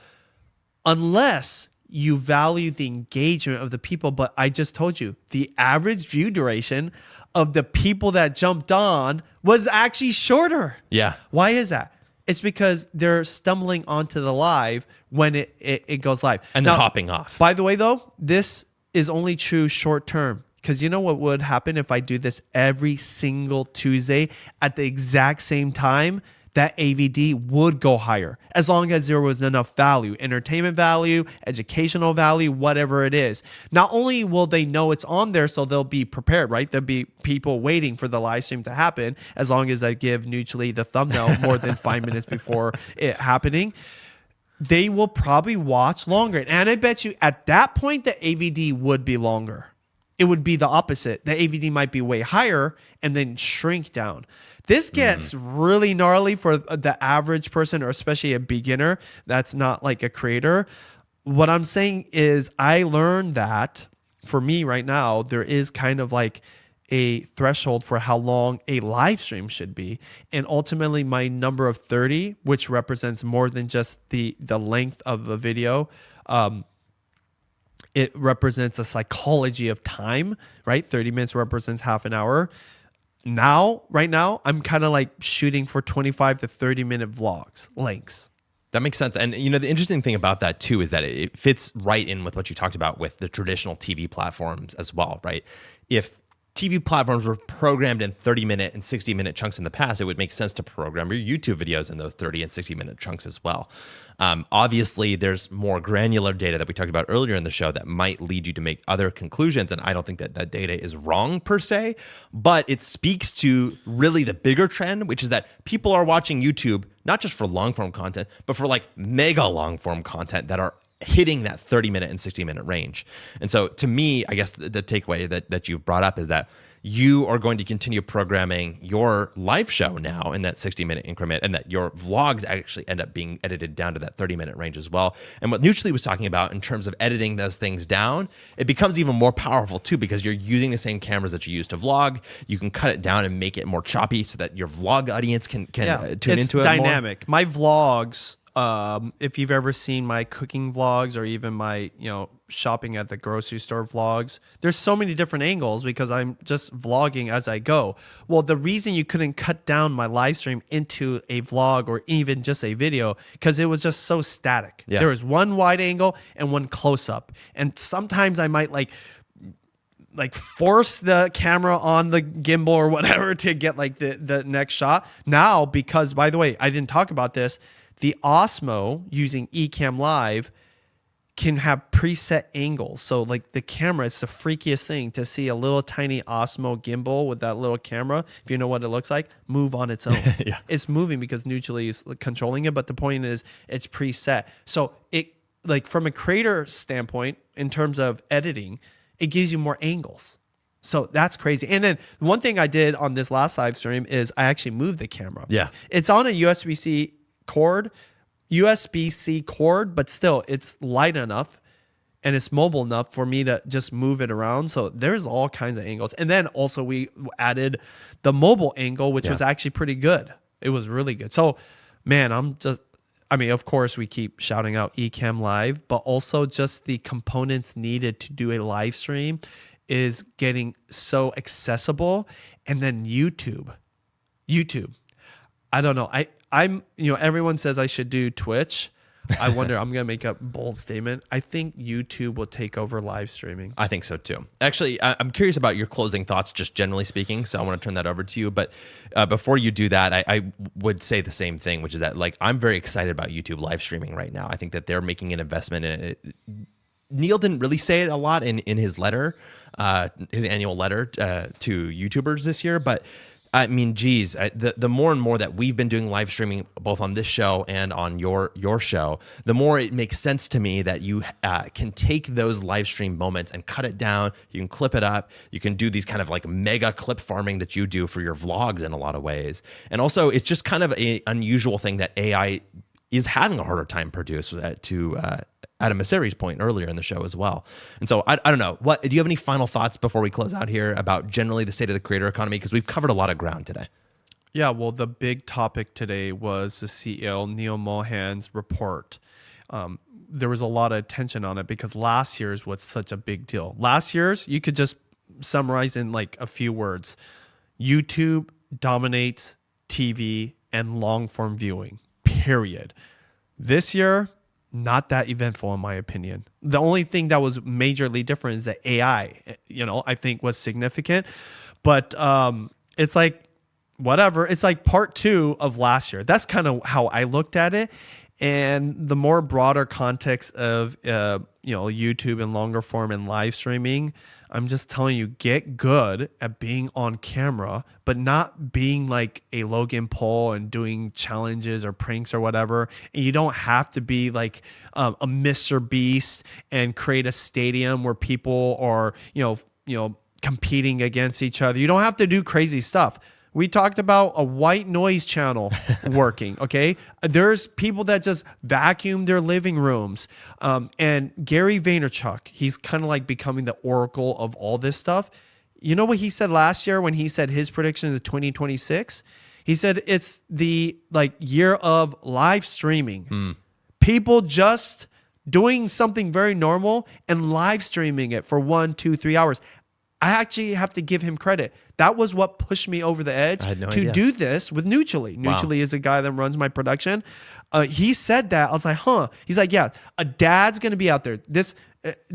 unless you value the engagement of the people. But I just told you, the average view duration of the people that jumped on was actually shorter. Yeah. Why is that? It's because they're stumbling onto the live when it goes live. And then hopping off. By the way, though, this is only true short term. Because you know what would happen if I do this every single Tuesday at the exact same time? That AVD would go higher as long as there was enough value, entertainment value, educational value, whatever it is. Not only will they know it's on there, so they'll be prepared, right? There'll be people waiting for the live stream to happen as long as I give neutrally the thumbnail more than 5 minutes before it happening. They will probably watch longer. And I bet you at that point, the AVD would be longer. It would be the opposite. The AVD might be way higher and then shrink down. This gets really gnarly for the average person, or especially a beginner that's not like a creator. What I'm saying is I learned that for me right now, there is kind of like a threshold for how long a live stream should be. And ultimately my number of 30, which represents more than just the length of the video, it represents a psychology of time, right? 30 minutes represents half an hour. Right now, I'm kind of like shooting for 25 to 30 minute vlogs lengths. That makes sense. And the interesting thing about that too is that it fits right in with what you talked about with the traditional TV platforms as well, right? If TV platforms were programmed in 30-minute and 60-minute chunks in the past, it would make sense to program your YouTube videos in those 30 and 60-minute chunks as well. Obviously, there's more granular data that we talked about earlier in the show that might lead you to make other conclusions, and I don't think that data is wrong per se, but it speaks to really the bigger trend, which is that people are watching YouTube not just for long-form content, but for like mega long-form content that are hitting that 30-minute and 60-minute range. And so to me, I guess the takeaway that you've brought up is that you are going to continue programming your live show now in that 60-minute increment, and that your vlogs actually end up being edited down to that 30-minute range as well. And what Neutrally was talking about in terms of editing those things down, it becomes even more powerful too, because you're using the same cameras that you use to vlog. You can cut it down and make it more choppy so that your vlog audience can tune into it more. It's dynamic. My vlogs, if you've ever seen my cooking vlogs or even my shopping at the grocery store vlogs. There's so many different angles because I'm just vlogging as I go. Well, the reason you couldn't cut down my live stream into a vlog or even just a video, because it was just so static. Yeah. There was one wide angle and one close up. And sometimes I might like force the camera on the gimbal or whatever to get like the next shot. Now, because by the way, I didn't talk about this, the Osmo using Ecamm Live can have preset angles. So like the camera, it's the freakiest thing to see a little tiny Osmo gimbal with that little camera, if you know what it looks like, move on its own. Yeah. It's moving because Neutrally is controlling it, but the point is it's preset. So it, like from a creator standpoint, in terms of editing, it gives you more angles. So that's crazy. And then one thing I did on this last live stream is I actually moved the camera. Yeah. It's on a USB-C cord, but still it's light enough and it's mobile enough for me to just move it around. So there's all kinds of angles. And then also we added the mobile angle, which was actually pretty good. It was really good. So man, of course we keep shouting out Ecamm Live, but also just the components needed to do a live stream is getting so accessible. And then YouTube, I don't know. I'm everyone says I should do Twitch. I wonder, I'm going to make a bold statement. I think YouTube will take over live streaming. I think so too. Actually, I'm curious about your closing thoughts, just generally speaking. So I want to turn that over to you. But before you do that, I would say the same thing, which is that like I'm very excited about YouTube live streaming right now. I think that they're making an investment in it. Neal didn't really say it a lot in his letter, his annual letter to YouTubers this year, but I mean, geez, the more and more that we've been doing live streaming, both on this show and on your show, the more it makes sense to me that you can take those live stream moments and cut it down. You can clip it up. You can do these kind of like mega clip farming that you do for your vlogs in a lot of ways. And also, it's just kind of an unusual thing that AI is having a harder time produce to Adam Mosseri's point earlier in the show as well. And so I don't know. What do you have any final thoughts before we close out here about generally the state of the creator economy? Because we've covered a lot of ground today. Yeah, well, the big topic today was the CEO Neal Mohan's report. There was a lot of attention on it because last year's was such a big deal. Last year's, you could just summarize in like a few words. YouTube dominates TV and long form viewing, period. This year, not that eventful in my opinion. The only thing that was majorly different is that AI, I think was significant, but it's like whatever. It's like part 2 of last year. That's kind of how I looked at it. And the more broader context of YouTube and longer form and live streaming, I'm just telling you, get good at being on camera, but not being like a Logan Paul and doing challenges or pranks or whatever. And you don't have to be like a Mr. Beast and create a stadium where people are, competing against each other. You don't have to do crazy stuff. We talked about a white noise channel working, okay? There's people that just vacuum their living rooms. And Gary Vaynerchuk, he's kind of like becoming the oracle of all this stuff. You know what he said last year when he said his prediction is 2026? He said it's the year of live streaming. People just doing something very normal and live streaming it for 1, 2, 3 hours. I actually have to give him credit. That was what pushed me over the edge to do this with Neutrally. Neutrally is the guy that runs my production. He said that. I was like, huh. He's like, yeah, a dad's going to be out there. This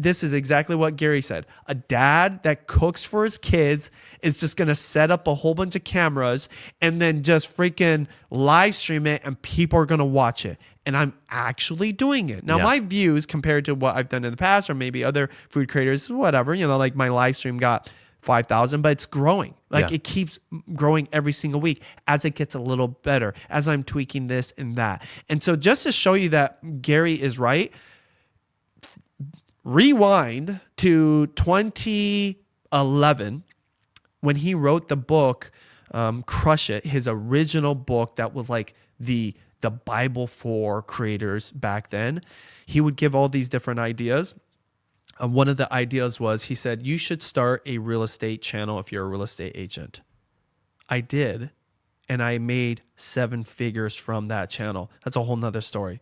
is exactly what Gary said. A dad that cooks for his kids is just going to set up a whole bunch of cameras and then just freaking live stream it and people are going to watch it. And I'm actually doing it. Now, my views compared to what I've done in the past or maybe other food creators, whatever, like my live stream got 5,000, but it's growing. It keeps growing every single week as it gets a little better, as I'm tweaking this and that. And so just to show you that Gary is right, rewind to 2011 when he wrote the book, Crush It, his original book that was like the Bible for creators back then. He would give all these different ideas. One of the ideas was, he said, you should start a real estate channel if you're a real estate agent. I did, and I made 7 figures from that channel. That's a whole nother story.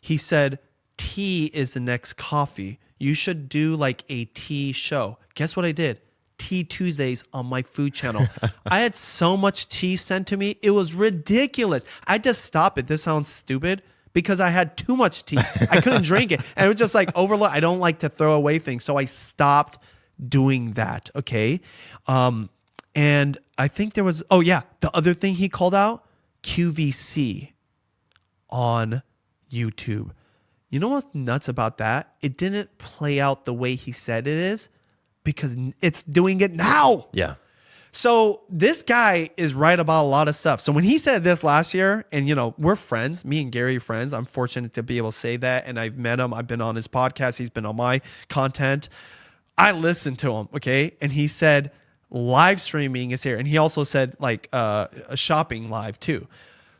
He said, tea is the next coffee. you should do like a tea show. Guess what I did? Tea Tuesdays on my food channel. I had so much tea sent to me. It was ridiculous. I just stopped it. This sounds stupid because I had too much tea. I couldn't drink it. And it was just like overload. I don't like to throw away things. So I stopped doing that. Okay. And I think there was, the other thing he called out, QVC on YouTube. You know what's nuts about that? It didn't play out the way he said it is because it's doing it now. Yeah. So this guy is right about a lot of stuff. So when he said this last year, and we're friends, me and Gary are friends. I'm fortunate to be able to say that. And I've met him. I've been on his podcast. He's been on my content. I listened to him. Okay. And he said live streaming is here. And he also said like a shopping live too.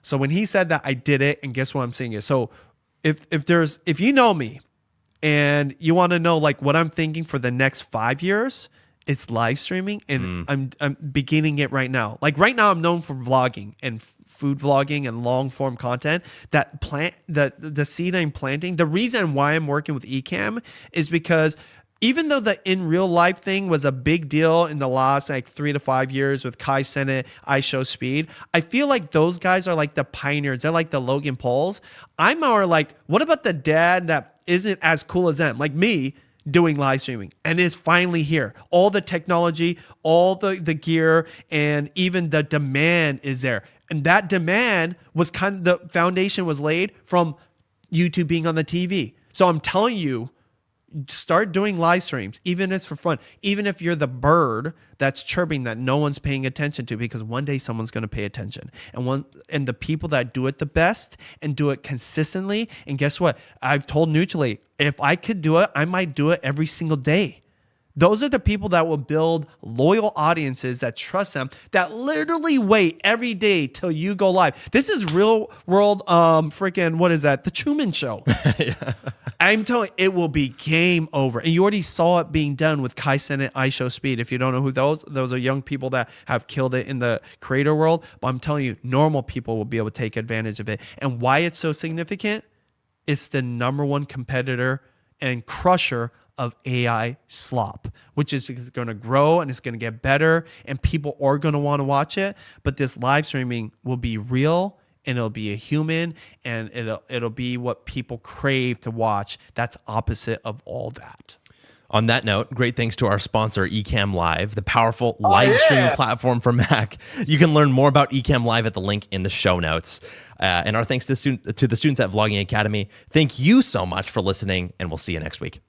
So when he said that, I did it. And guess what I'm saying is, so if you know me and you want to know like what I'm thinking for the next 5 years, it's live streaming, and I'm beginning it right now. Like right now, I'm known for vlogging and food vlogging and long form content. That the seed I'm planting. The reason why I'm working with Ecamm is because even though the in real life thing was a big deal in the last like 3 to 5 years with Kai Cenat, I Show Speed, I feel like those guys are like the pioneers. They're like the Logan Pauls. I'm more like, what about the dad that isn't as cool as them, like me, doing live streaming, and it's finally here. All the technology, all the gear, and even the demand is there. And that demand was the foundation was laid from YouTube being on the TV. So I'm telling you, start doing live streams, even if it's for fun, even if you're the bird that's chirping that no one's paying attention to, because one day someone's going to pay attention. And the people that do it the best and do it consistently, and guess what? I've told Neutrally, if I could do it, I might do it every single day. Those are the people that will build loyal audiences that trust them, that literally wait every day till you go live. This is real world, what is that? The Truman Show. Yeah. I'm telling you, it will be game over. And you already saw it being done with Kai Cenat, I Show Speed. If you don't know who those are young people that have killed it in the creator world. But I'm telling you, normal people will be able to take advantage of it. And why it's so significant? It's the number one competitor and crusher of AI slop, which is going to grow and it's going to get better and people are going to want to watch it. But this live streaming will be real and it'll be a human and it'll be what people crave to watch. That's opposite of all that. On that note, great thanks to our sponsor, Ecamm Live, the powerful live streaming platform for Mac. You can learn more about Ecamm Live at the link in the show notes. And our thanks to the students at Vlogging Academy. Thank you so much for listening, and we'll see you next week.